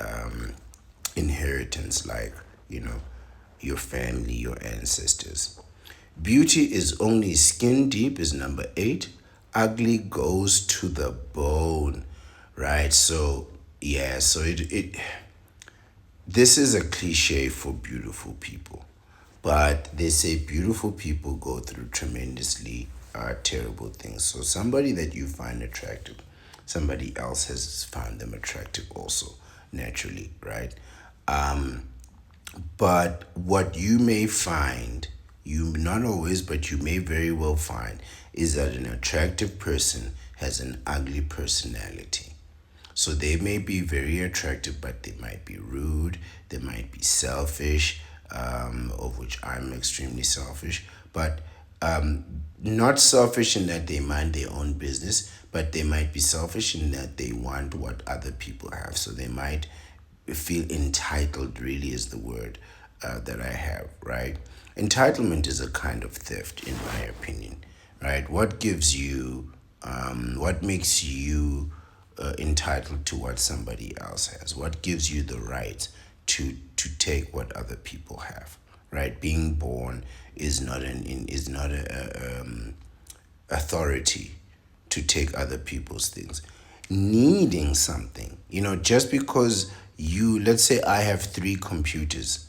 inheritance, like, your family, your ancestors. Beauty is only skin deep is number eight. Ugly goes to the bone, right? So, yeah, so it this is a cliche for beautiful people, but they say beautiful people go through tremendously terrible things. So somebody that you find attractive, somebody else has found them attractive also, naturally, right? But what you may find, you not always, but you may very well find, is that an attractive person has an ugly personality. So they may be very attractive, but they might be rude, they might be selfish, of which I'm extremely selfish. But Not selfish in that they mind their own business, but they might be selfish in that they want what other people have. So they might feel entitled, really is the word that I have, right? Entitlement is a kind of theft, in my opinion, right? What makes you entitled to what somebody else has? What gives you the right to take what other people have, right? Being born is not a authority to take other people's things. Needing something, just because let's say I have three computers,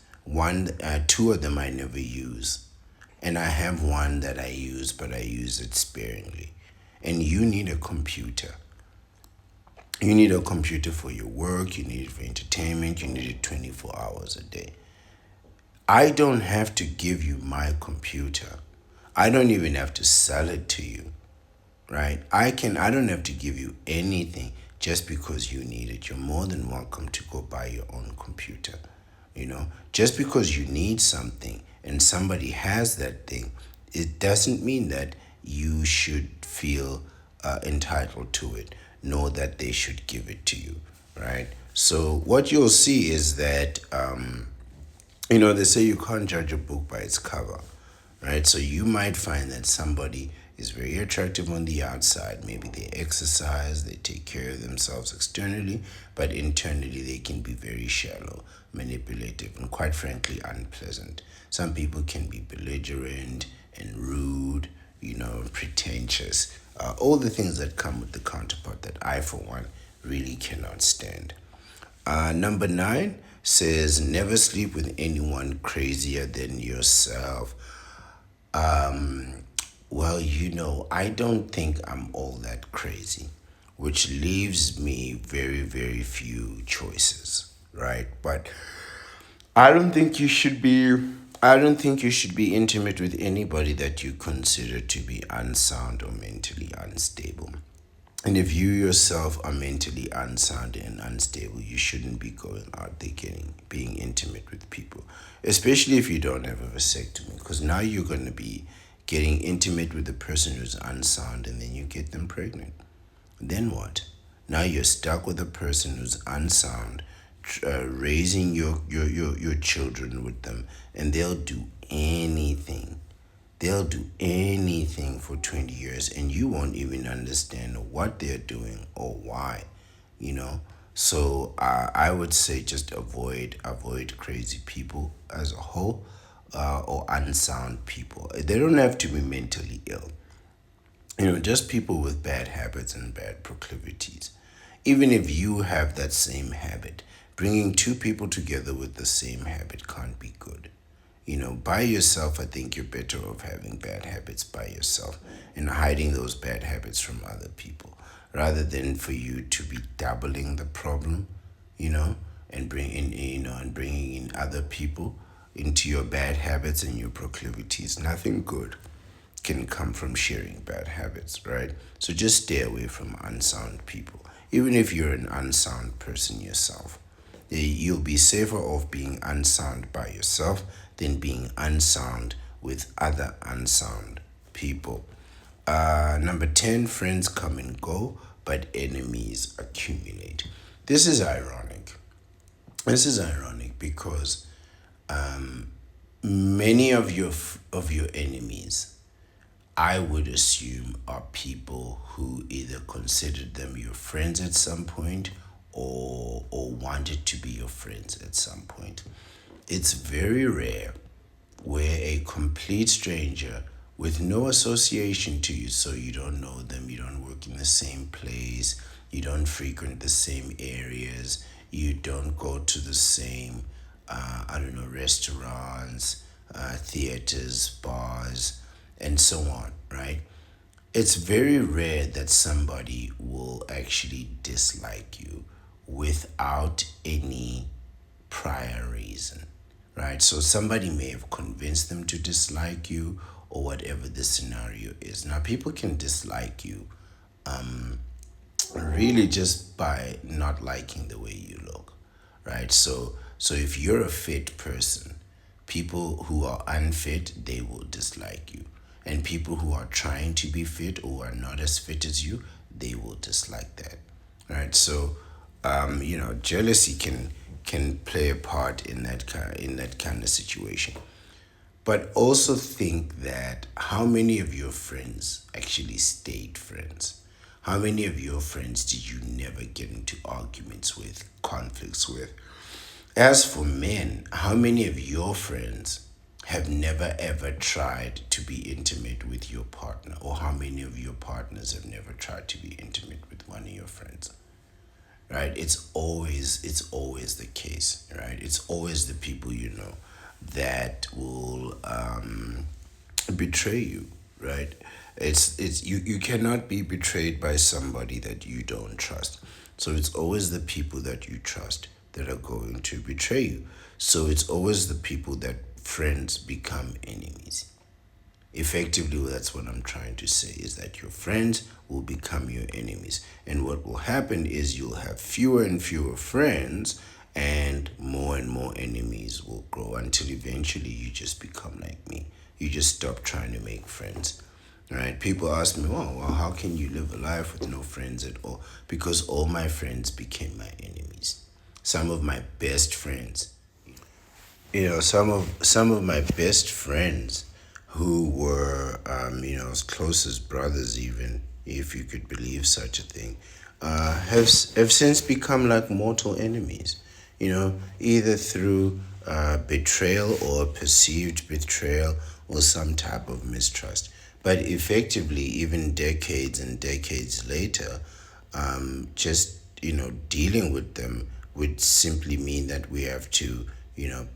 two of them I never use, and I have one that I use, but I use it sparingly. And you need a computer. You need a computer for your work, you need it for entertainment, you need it 24 hours a day. I don't have to give you my computer. I don't even have to sell it to you, right? I don't have to give you anything just because you need it. You're more than welcome to go buy your own computer. Just because you need something and somebody has that thing, it doesn't mean that you should feel entitled to it, nor that they should give it to you, right? So what you'll see is that they say you can't judge a book by its cover, right? So you might find that somebody is very attractive on the outside. Maybe they exercise, they take care of themselves externally, but internally they can be very shallow, manipulative, and quite frankly unpleasant. Some people can be belligerent and rude, pretentious, all the things that come with the counterpart that I, for one, really cannot stand. Number 9 says never sleep with anyone crazier than yourself. Well, I don't think I'm all that crazy, which leaves me very, very few choices, right? But I don't think you should be. I don't think you should be intimate with anybody that you consider to be unsound or mentally unstable. And if you yourself are mentally unsound and unstable, you shouldn't be going out there being intimate with people, especially if you don't have a vasectomy, because now you're going to be getting intimate with the person who's unsound and then you get them pregnant. Then what? Now you're stuck with a person who's unsound, raising your children with them, and they'll do anything. They'll do anything for 20 years and you won't even understand what they're doing or why, you know. So I would say just avoid crazy people as a whole, or unsound people. They don't have to be mentally ill. Just people with bad habits and bad proclivities. Even if you have that same habit, bringing two people together with the same habit can't be good. By yourself, I think you're better off having bad habits by yourself and hiding those bad habits from other people rather than for you to be doubling the problem, and bringing in other people into your bad habits and your proclivities. Nothing good can come from sharing bad habits, right? So just stay away from unsound people. Even if you're an unsound person yourself, you'll be safer off being unsound by yourself than being unsound with other unsound people. Number 10, friends come and go, but enemies accumulate. This is ironic. This is ironic because many of your enemies, I would assume, are people who either considered them your friends at some point or wanted to be your friends at some point. It's very rare where a complete stranger with no association to you, so you don't know them, you don't work in the same place, you don't frequent the same areas, you don't go to the same, restaurants, theaters, bars, and so on, right? It's very rare that somebody will actually dislike you without any prior reason, right? So somebody may have convinced them to dislike you or whatever the scenario is. Now, people can dislike you really just by not liking the way you look, right? So if you're a fit person, people who are unfit, they will dislike you. And people who are trying to be fit or are not as fit as you, they will dislike that. Right? So, jealousy can play a part in that kind of situation. But also think that how many of your friends actually stayed friends? How many of your friends did you never get into arguments with, conflicts with? As for men, how many of your friends have never ever tried to be intimate with your partner? Or how many of your partners have never tried to be intimate with one of your friends? Right? It's always the case, right? It's always the people you know that will betray you, right? It's you cannot be betrayed by somebody that you don't trust. So it's always the people that you trust that are going to betray you. So it's always the people that friends become enemies. Effectively, that's what I'm trying to say, is that your friends will become your enemies. And what will happen is you'll have fewer and fewer friends, and more enemies will grow until eventually you just become like me. You just stop trying to make friends. Right? People ask me, well, how can you live a life with no friends at all? Because all my friends became my enemies. Some of my best friends, some of my best friends who were as close as brothers, even if you could believe such a thing, have since become like mortal enemies, either through betrayal or perceived betrayal or some type of mistrust. But effectively, even decades and decades later, just dealing with them would simply mean that we have to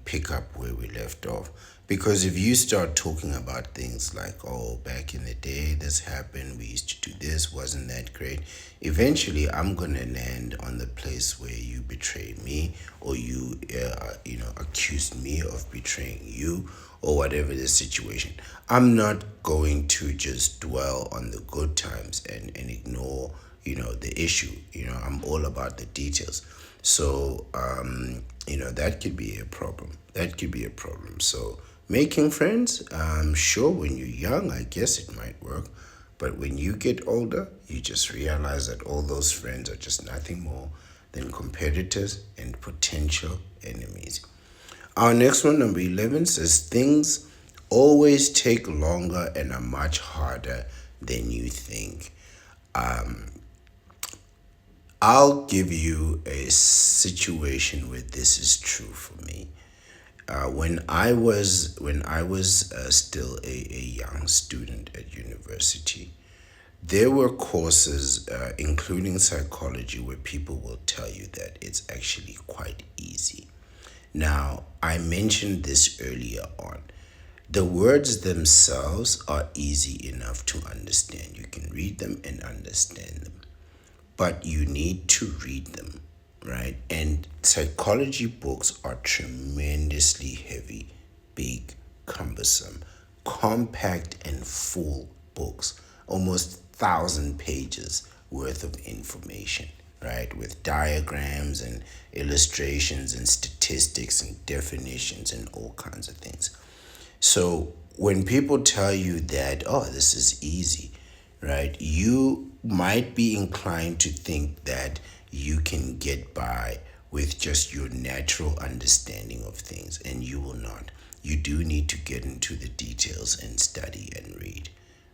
pick up where we left off. Because if you start talking about things like, oh, back in the day this happened, we used to do this, wasn't that great, eventually I'm gonna land on the place where you betrayed me, or you accused me of betraying you, or whatever the situation. I'm not going to just dwell on the good times and ignore the issue. I'm all about the details. So that could be a problem. So making friends, sure, when you're young, I guess it might work. But when you get older, you just realize that all those friends are just nothing more than competitors and potential enemies. Our next one, number 11, says things always take longer and are much harder than you think. I'll give you a situation where this is true for me. When I was still a young student at university, there were courses, including psychology, where people will tell you that it's actually quite easy. Now, I mentioned this earlier on. The words themselves are easy enough to understand. You can read them and understand them, but you need to read them, right? And psychology books are tremendously heavy, big, cumbersome, compact, and full books, almost 1,000 pages worth of information, right? With diagrams and illustrations and statistics and definitions and all kinds of things. So when people tell you that, oh, this is easy, right, you might be inclined to think that you can get by with just your natural understanding of things, and you will not. You do need to get into the details and study and read,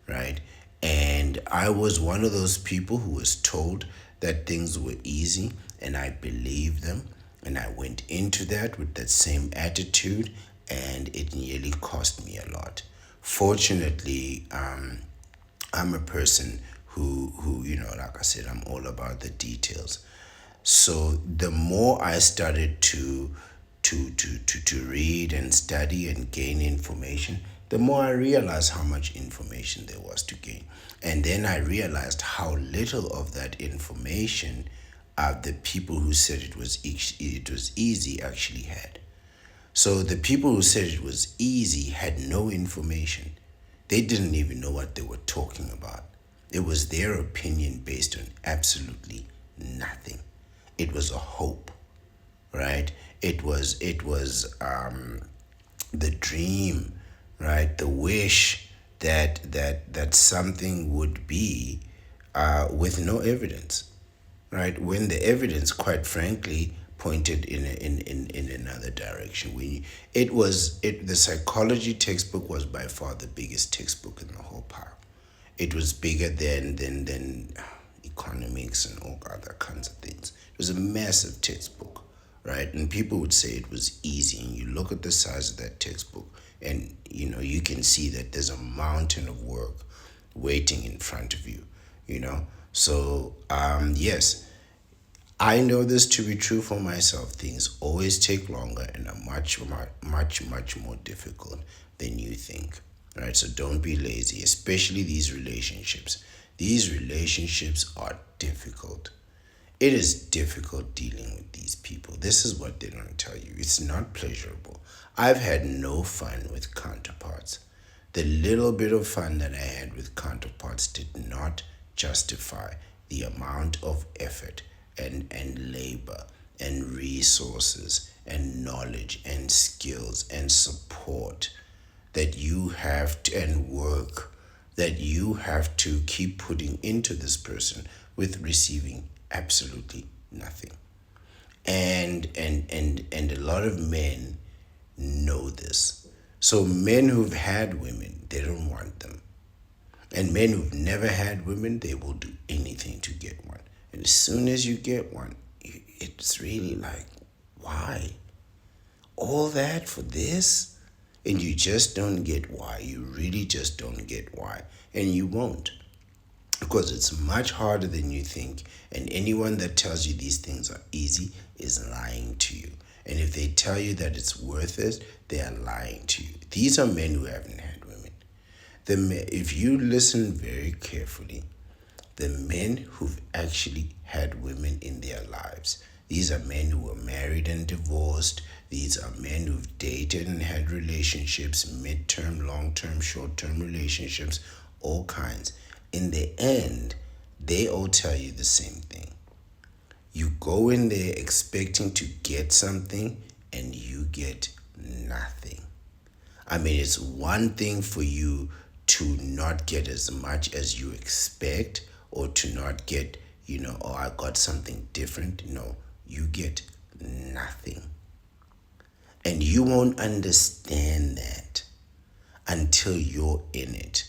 right? And I was one of those people who was told that things were easy, and I believed them. And I went into that with that same attitude, and it nearly cost me a lot. Fortunately, I'm a person who, like I said, I'm all about the details. So the more I started to read and study and gain information, the more I realized how much information there was to gain. And then I realized how little of that information the people who said it was easy actually had. So the people who said it was easy had no information. They didn't even know what they were talking about. It was their opinion based on absolutely nothing. It was a hope, right? It was the dream, right? The wish that something would be with no evidence, right? When the evidence, quite frankly, pointed in another direction. The psychology textbook was by far the biggest textbook in the whole pile. It was bigger than economics and all other kinds of things. It was a massive textbook, right? And people would say it was easy. And you look at the size of that textbook, and you can see that there's a mountain of work waiting in front of you. So yes, I know this to be true for myself. Things always take longer and are much more difficult than you think. Right? So don't be lazy, especially these relationships. These relationships are difficult. It is difficult dealing with these people. This is what they don't tell you. It's not pleasurable. I've had no fun with counterparts. The little bit of fun that I had with counterparts did not justify the amount of effort and labor and resources and knowledge and skills and support that you have to, and work that you have to keep putting into this person with receiving absolutely nothing. And a lot of men know this. So men who've had women, they don't want them. And men who've never had women, they will do anything to get one. And as soon as you get one, it's really like, why? All that for this? And you just don't get why. You really just don't get why. And you won't. Because it's much harder than you think. And anyone that tells you these things are easy is lying to you. And if they tell you that it's worth it, they are lying to you. These are men who haven't had women. If you listen very carefully, the men who've actually had women in their lives, these are men who were married and divorced. These are men who've dated and had relationships, mid-term, long-term, short-term relationships, all kinds. In the end, they all tell you the same thing. You go in there expecting to get something and you get nothing. I mean, it's one thing for you to not get as much as you expect, or to not get, oh, I got something different. No, you get nothing. And you won't understand that until you're in it.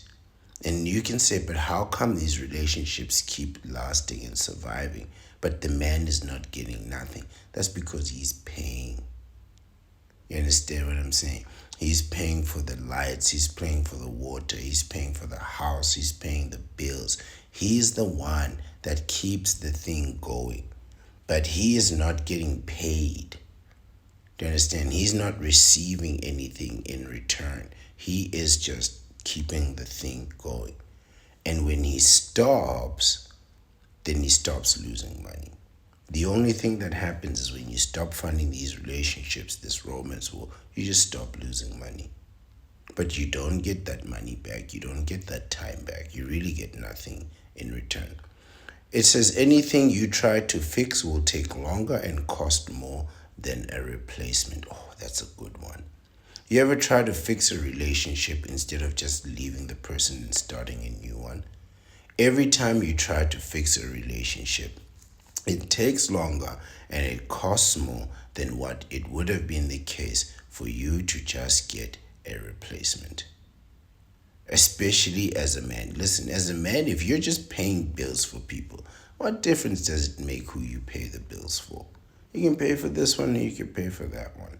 And you can say, but how come these relationships keep lasting and surviving, but the man is not getting nothing? That's because he's paying. You understand what I'm saying? He's paying for the lights, he's paying for the water, he's paying for the house, he's paying the bills. He's the one that keeps the thing going. But he is not getting paid. Do you understand? He's not receiving anything in return. He is just keeping the thing going. And when he stops, then he stops losing money. The only thing that happens is when you stop funding these relationships, this romance war, you just stop losing money. But you don't get that money back. You don't get that time back. You really get nothing in return. It says anything you try to fix will take longer and cost more than a replacement. Oh, that's a good one. You ever try to fix a relationship instead of just leaving the person and starting a new one? Every time you try to fix a relationship, it takes longer and it costs more than what it would have been the case for you to just get a replacement. Especially as a man. Listen, as a man, if you're just paying bills for people, what difference does it make who you pay the bills for? You can pay for this one and you can pay for that one.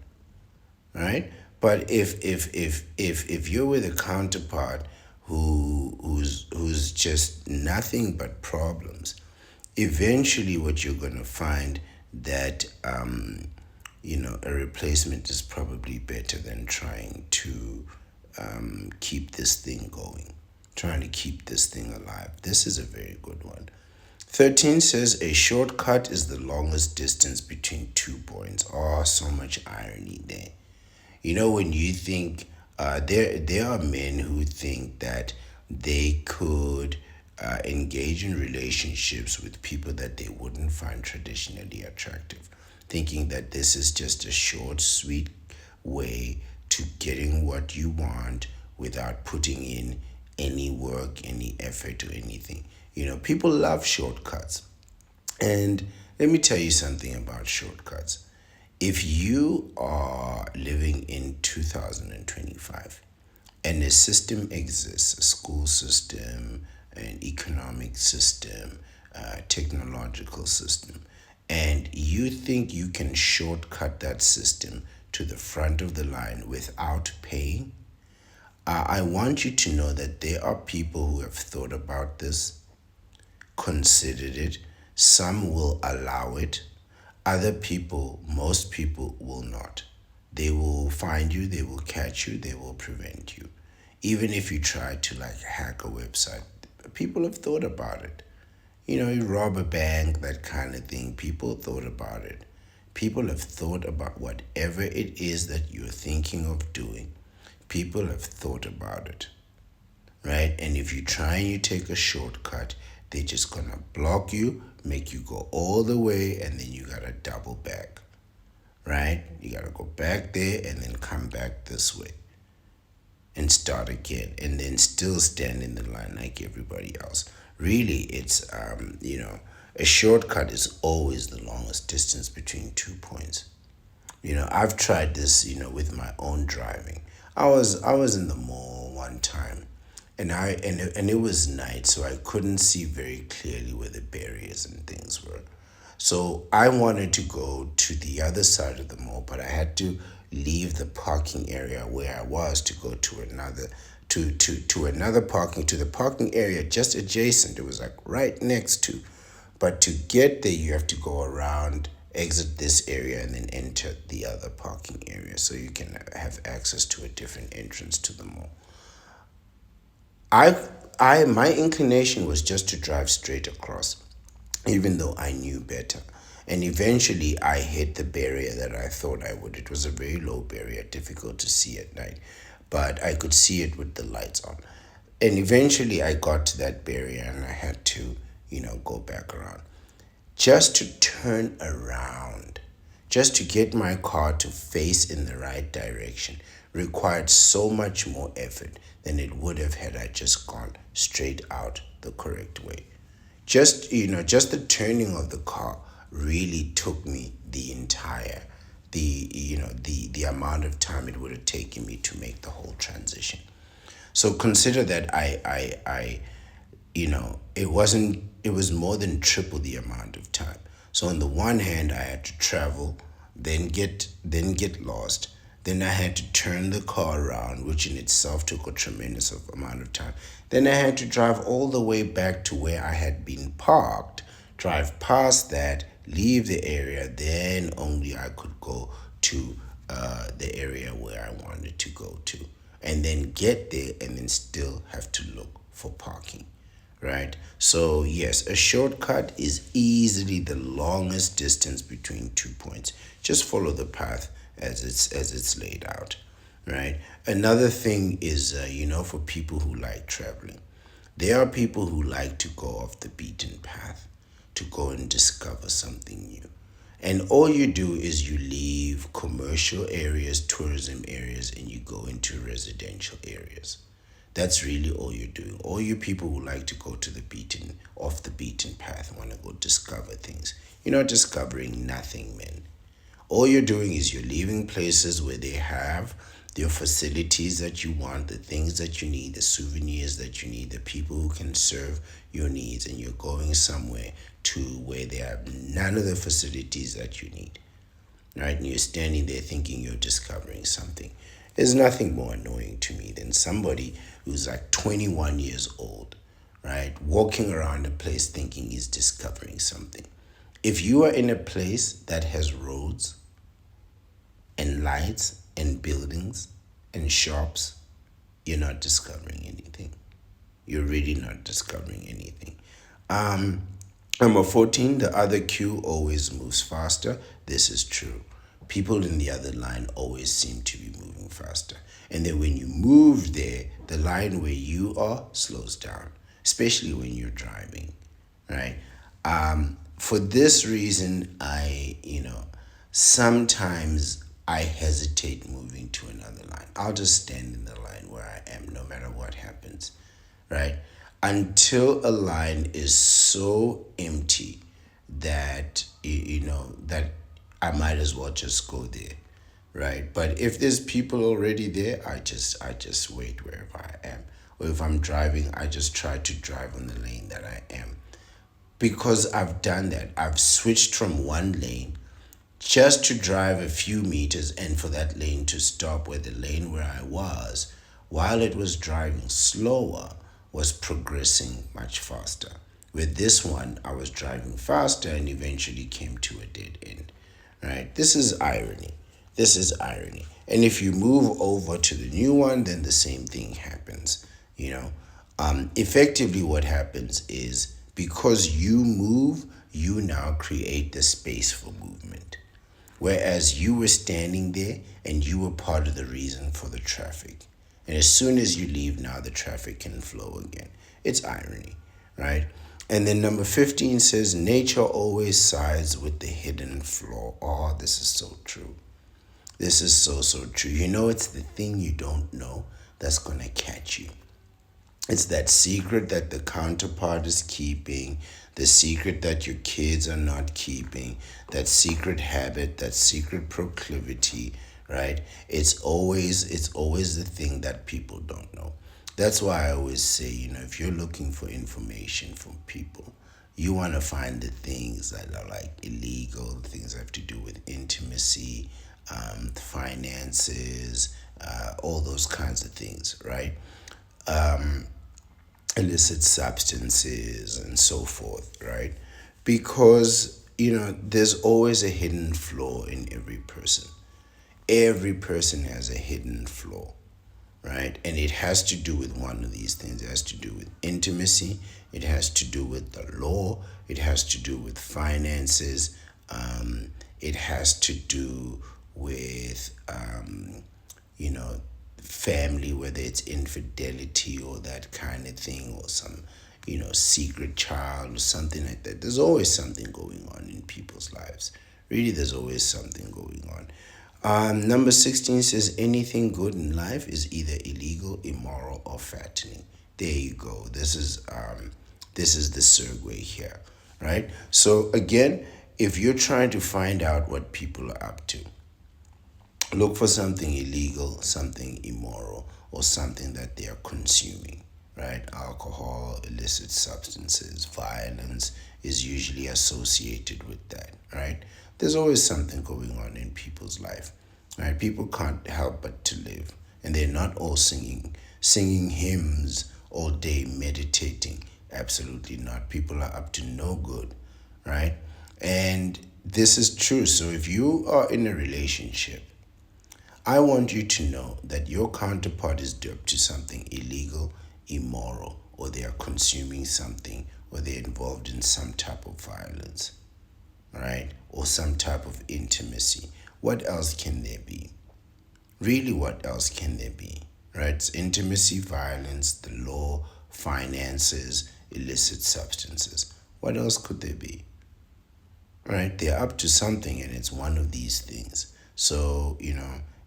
Right? But if you're with a counterpart who's just nothing but problems, eventually what you're gonna find that a replacement is probably better than trying to keep this thing going, trying to keep this thing alive. This is a very good one. 13 says a shortcut is the longest distance between 2 points. Oh, so much irony there. When you think there are men who think that they could engage in relationships with people that they wouldn't find traditionally attractive, thinking that this is just a short, sweet way to getting what you want without putting in any work, any effort, or anything. People love shortcuts. And let me tell you something about shortcuts. If you are living in 2025 and a system exists, a school system, an economic system, a technological system, and you think you can shortcut that system to the front of the line without paying, I want you to know that there are people who have thought about this, considered it. Some will allow it. Other people, most people will not. They will find you, they will catch you, they will prevent you. Even if you try to like hack a website, people have thought about it. You rob a bank, that kind of thing. People thought about it. People have thought about whatever it is that you're thinking of doing. People have thought about it, right? And if you try and you take a shortcut, they're just gonna block you, make you go all the way, and then you gotta double back, right? You gotta go back there and then come back this way and start again, and then still stand in the line like everybody else. Really, it's a shortcut is always the longest distance between 2 points. I've tried this, with my own driving. I was in the mall one time, and it was night, so I couldn't see very clearly where the barriers and things were. So I wanted to go to the other side of the mall, but I had to leave the parking area where I was to go to another to another parking to the parking area just adjacent. It was like right next to. But to get there, you have to go around, exit this area, and then enter the other parking area so you can have access to a different entrance to the mall. I, my inclination was just to drive straight across, even though I knew better. And eventually, I hit the barrier that I thought I would. It was a very low barrier, difficult to see at night, but I could see it with the lights on. And eventually, I got to that barrier and I had to, go back around. Just to turn around, just to get my car to face in the right direction, required so much more effort than it would have had I just gone straight out the correct way. Just the turning of the car really took me the amount of time it would have taken me to make the whole transition. So consider that it was more than triple the amount of time. So on the one hand, I had to travel, then get lost. Then I had to turn the car around, which in itself took a tremendous amount of time. Then I had to drive all the way back to where I had been parked, drive past that, leave the area, then only I could go to the area where I wanted to go to, and then get there and then still have to look for parking, right? So yes, a shortcut is easily the longest distance between 2 points. Just follow the path as it's laid out, right? Another thing is, for people who like traveling, there are people who like to go off the beaten path, to go and discover something new. And all you do is you leave commercial areas, tourism areas, and you go into residential areas. That's really all you're doing. All you people who like to go to off the beaten path, want to go discover things. You're not discovering nothing, man. All you're doing is you're leaving places where they have your facilities that you want, the things that you need, the souvenirs that you need, the people who can serve your needs, and you're going somewhere to where they have none of the facilities that you need, right? And you're standing there thinking you're discovering something. There's nothing more annoying to me than somebody who's like 21 years old, right? Walking around a place thinking he's discovering something. If you are in a place that has roads and lights and buildings and shops, you're not discovering anything. You're really not discovering anything. Number 14, the other queue always moves faster. This is true. People in the other line always seem to be moving faster. And then when you move there, the line where you are slows down, especially when you're driving, right? For this reason, sometimes I hesitate moving to another line. I'll just stand in the line where I am no matter what happens. right? Until a line is so empty that that I might as well just go there, right? But if there's people already there, I just wait wherever I am. Or if I'm driving, I just try to drive on the lane that I am, because I've done that. I've switched from one lane just to drive a few meters and for that lane to stop, where the lane where I was, while it was driving slower, was progressing much faster. With this one, I was driving faster and eventually came to a dead end. Right? This is irony. This is irony. And if you move over to the new one, then the same thing happens. You know, effectively, what happens is, because you move, you now create the space for movement. Whereas you were standing there and you were part of the reason for the traffic. And as soon as you leave, now the traffic can flow again. It's irony, right? And then number 15 says, nature always sides with the hidden flaw. Oh, this is so true. This is so, so true. It's the thing you don't know that's going to catch you. It's that secret that the counterpart is keeping, the secret that your kids are not keeping, that secret habit, that secret proclivity, right? It's always the thing that people don't know. That's why I always say, if you're looking for information from people, you want to find the things that are like illegal, things that have to do with intimacy, finances, all those kinds of things, right? Illicit substances and so forth, right? Because, there's always a hidden flaw in every person. Every person has a hidden flaw, right? And it has to do with one of these things. It has to do with intimacy, it has to do with the law, it has to do with finances, it has to do with, you know, family, whether it's infidelity or that kind of thing, or some, secret child or something like that. There's always something going on in people's lives. Really, there's always something going on. Number 16 says, anything good in life is either illegal, immoral, or fattening. There you go. This is the segue here, right? So again, if you're trying to find out what people are up to, look for something illegal, something immoral, or something that they are consuming, right? Alcohol, illicit substances, violence is usually associated with that, right? There's always something going on in people's life, right? People can't help but to live, and they're not all singing hymns all day, meditating. Absolutely not. People are up to no good, right? And this is true. So if you are in a relationship, I want you to know that your counterpart is up to something illegal, immoral, or they are consuming something, or they're involved in some type of violence, right? Or some type of intimacy. What else can there be? Really, what else can there be? Right? It's intimacy, violence, the law, finances, illicit substances. What else could there be? Right? They're up to something, and it's one of these things. So,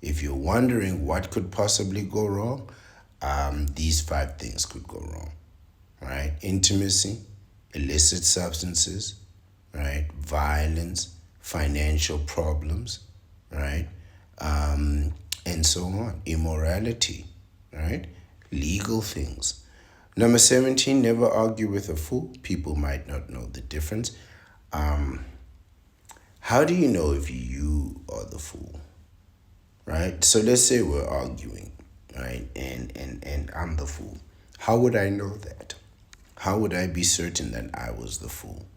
if you're wondering what could possibly go wrong, these 5 things could go wrong. Right? Intimacy, illicit substances, right? Violence, financial problems, right? And so on. Immorality, right? Legal things. Number 17, never argue with a fool. People might not know the difference. How do you know if you are the fool? Right? So let's say we're arguing, right? And I'm the fool. How would I know that? How would I be certain that I was the fool?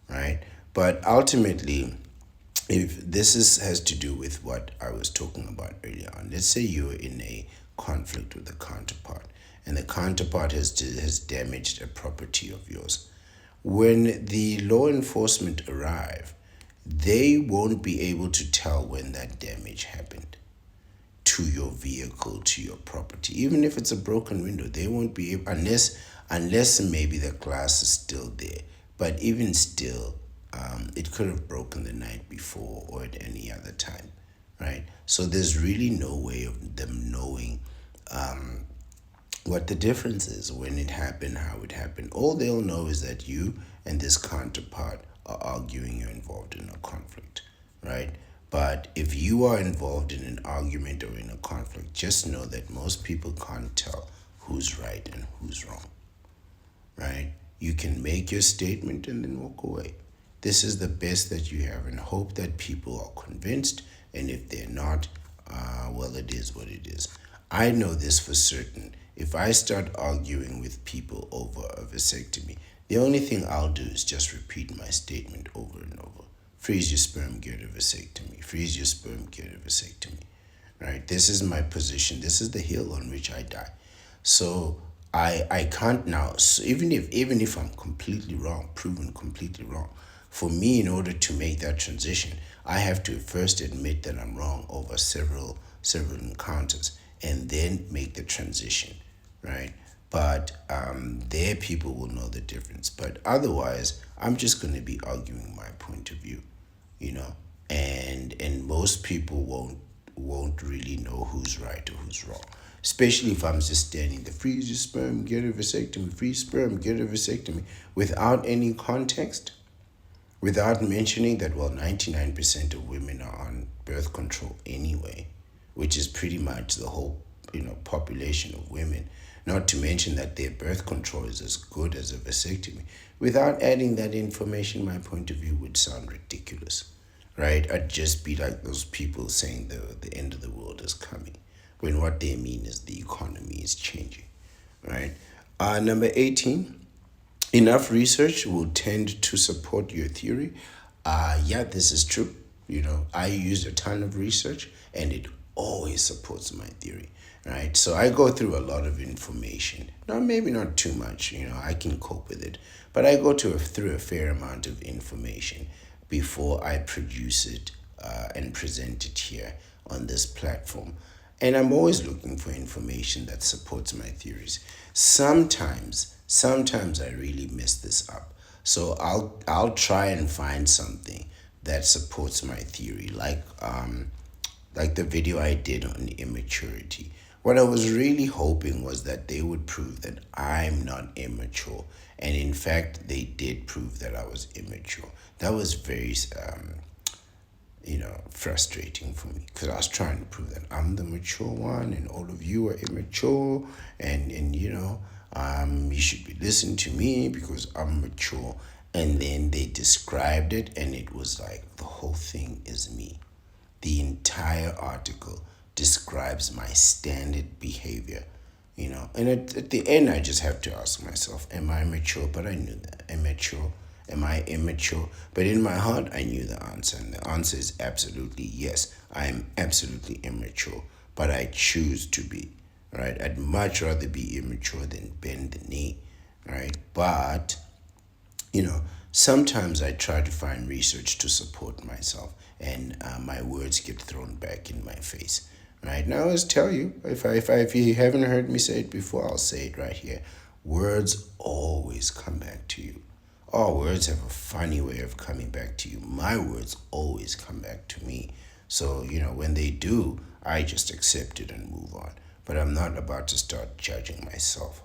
Right? But ultimately, if has to do with what I was talking about earlier on. Let's say you're in a conflict with a counterpart, and the counterpart has damaged a property of yours. When the law enforcement arrive, they won't be able to tell when that damage happened to your vehicle, to your property. Even if it's a broken window, they won't be able, unless maybe the glass is still there. But even still, it could have broken the night before or at any other time, right? So there's really no way of them knowing what the difference is, when it happened, how it happened. All they'll know is that you and this counterpart are arguing, you're involved in a conflict, right? But if you are involved in an argument or in a conflict, just know that most people can't tell who's right and who's wrong, right? You can make your statement and then walk away. This is the best that you have, and hope that people are convinced. And if they're not, well, it is what it is. I know this for certain. If I start arguing with people over a vasectomy, the only thing I'll do is just repeat my statement over and over. Freeze your sperm, get a vasectomy. Freeze your sperm, get a vasectomy. Right? This is my position. This is the hill on which I die. So I can't now. So even if I'm completely wrong, proven completely wrong, for me, in order to make that transition, I have to first admit that I'm wrong over several encounters, and then make the transition, right? But their people will know the difference. But otherwise, I'm just going to be arguing my point of view, you know, and most people won't really know who's right or who's wrong. Especially if I'm just standing there, freeze your sperm, get a vasectomy, freeze sperm, get a vasectomy, without any context, without mentioning that, well, 99% of women are on birth control anyway, which is pretty much the whole, population of women. Not to mention that their birth control is as good as a vasectomy. Without adding that information, my point of view would sound ridiculous, right? I'd just be like those people saying the end of the world is coming, when what they mean is the economy is changing, right? Number 18, enough research will tend to support your theory. Yeah, this is true. I use a ton of research, and it always supports my theory, right? So I go through a lot of information. Now, maybe not too much, I can cope with it, but I go through a fair amount of information before I produce it and present it here on this platform. And I'm always looking for information that supports my theories. Sometimes I really mess this up. So I'll try and find something that supports my theory, like the video I did on immaturity. What I was really hoping was that they would prove that I'm not immature, and in fact, they did prove that I was immature. That was very frustrating for me, because I was trying to prove that I'm the mature one and all of you are immature, and you should be listening to me because I'm mature. And then they described it, and it was like the whole thing is me. The entire article describes my standard behavior, And at the end, I just have to ask myself, am I mature? But I knew that. Immature. Am I immature? But in my heart, I knew the answer. And the answer is absolutely yes. I am absolutely immature. But I choose to be, right? I'd much rather be immature than bend the knee, right? But sometimes I try to find research to support myself, and my words get thrown back in my face. Right now, I always tell you, if you haven't heard me say it before, I'll say it right here. Words always come back to you. All words have a funny way of coming back to you. My words always come back to me. So, when they do, I just accept it and move on. But I'm not about to start judging myself,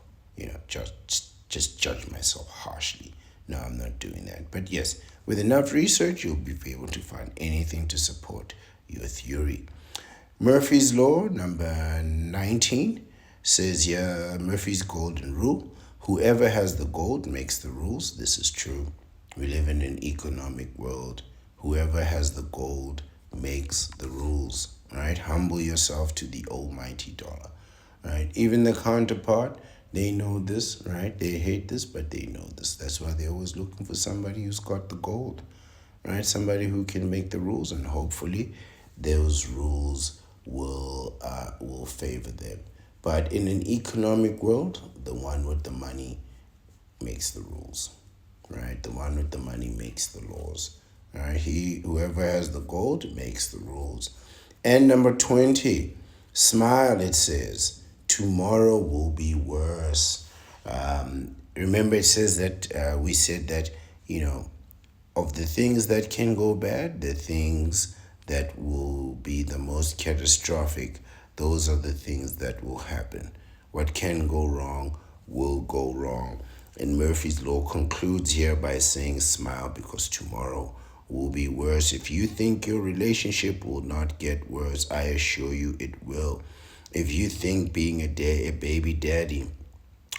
just judge myself harshly. No, I'm not doing that. But yes, with enough research, you'll be able to find anything to support your theory. Murphy's Law, number 19, says here, Murphy's golden rule: whoever has the gold makes the rules. This is true. We live in an economic world. Whoever has the gold makes the rules, right? Humble yourself to the almighty dollar, right? Even the counterpart, they know this, right? They hate this, but they know this. That's why they're always looking for somebody who's got the gold, right? Somebody who can make the rules, and hopefully those rules will favor them. But in an economic world, the one with the money makes the rules, right? The one with the money makes the laws, right? Whoever has the gold makes the rules. And number 20, smile, it says, tomorrow will be worse. Remember, it says that we said that, of the things that can go bad, the things that will be the most catastrophic, those are the things that will happen. What can go wrong will go wrong. And Murphy's Law concludes here by saying, smile because tomorrow will be worse. If you think your relationship will not get worse, I assure you it will. If you think being a baby daddy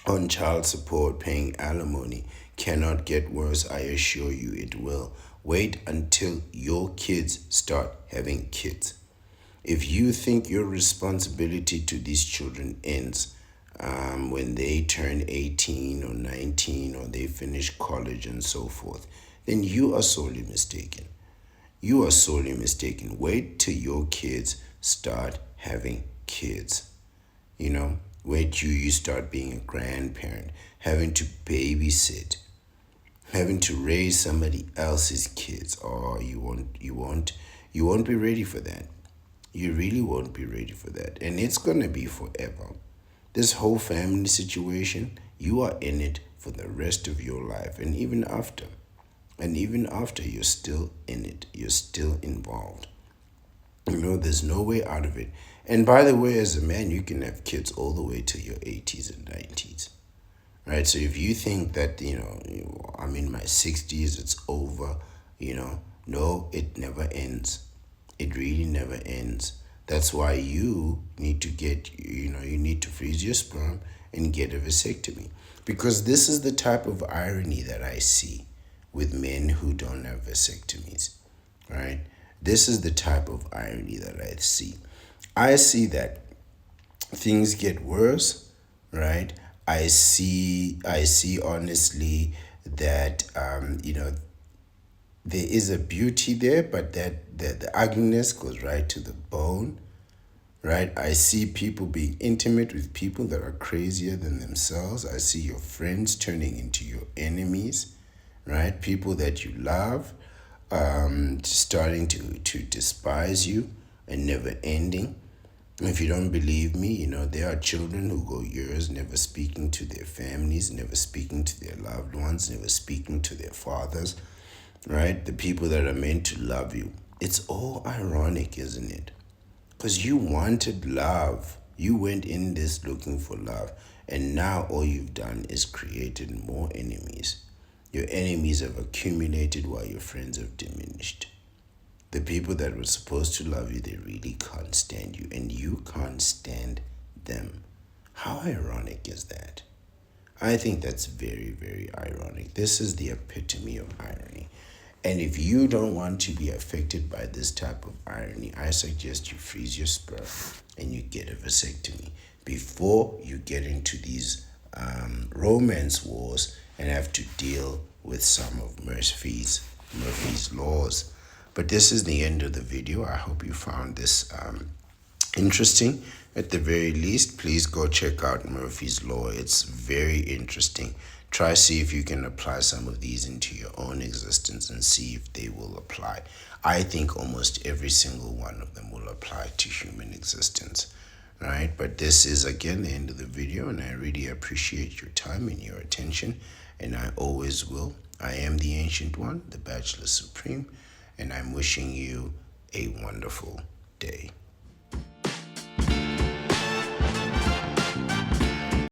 on child support, paying alimony cannot get worse, I assure you it will. Wait until your kids start having kids. If you think your responsibility to these children ends when they turn 18 or 19 or they finish college and so forth, then you are sorely mistaken. You are sorely mistaken. Wait till your kids start having kids. Wait till you start being a grandparent, having to babysit, having to raise somebody else's kids. Oh, you won't be ready for that. You really won't be ready for that. And it's gonna be forever. This whole family situation, you are in it for the rest of your life and even after. And even after, you're still in it. You're still involved. There's no way out of it. And by the way, as a man, you can have kids all the way to your 80s and 90s. Right? So if you think that, I'm in my 60s, it's over, no, it never ends. It really never ends. That's why you need to freeze your sperm and get a vasectomy. Because this is the type of irony that I see with men who don't have vasectomies, right? This is the type of irony that I see. I see that things get worse, right? I see honestly that there is a beauty there, but that the ugliness goes right to the bone, right? I see people being intimate with people that are crazier than themselves. I see your friends turning into your enemies, right? People that you love starting to despise you and never ending. If you don't believe me, there are children who go years never speaking to their families, never speaking to their loved ones, never speaking to their fathers, right? The people that are meant to love you. It's all ironic, isn't it? Because you wanted love. You went in this looking for love. And now all you've done is created more enemies. Your enemies have accumulated while your friends have diminished. The people that were supposed to love you, they really can't stand you. And you can't stand them. How ironic is that? I think that's very, very ironic. This is the epitome of irony. And if you don't want to be affected by this type of irony, I suggest you freeze your sperm and you get a vasectomy before you get into these romance wars and have to deal with some of Murphy's laws. But this is the end of the video. I hope you found this interesting. At the very least, please go check out Murphy's Law. It's very interesting. Try see if you can apply some of these into your own existence and see if they will apply. I think almost every single one of them will apply to human existence, right? But this is again the end of the video, and I really appreciate your time and your attention, and I always will. I am the Ancient One, the Bachelor Supreme, and I'm wishing you a wonderful day.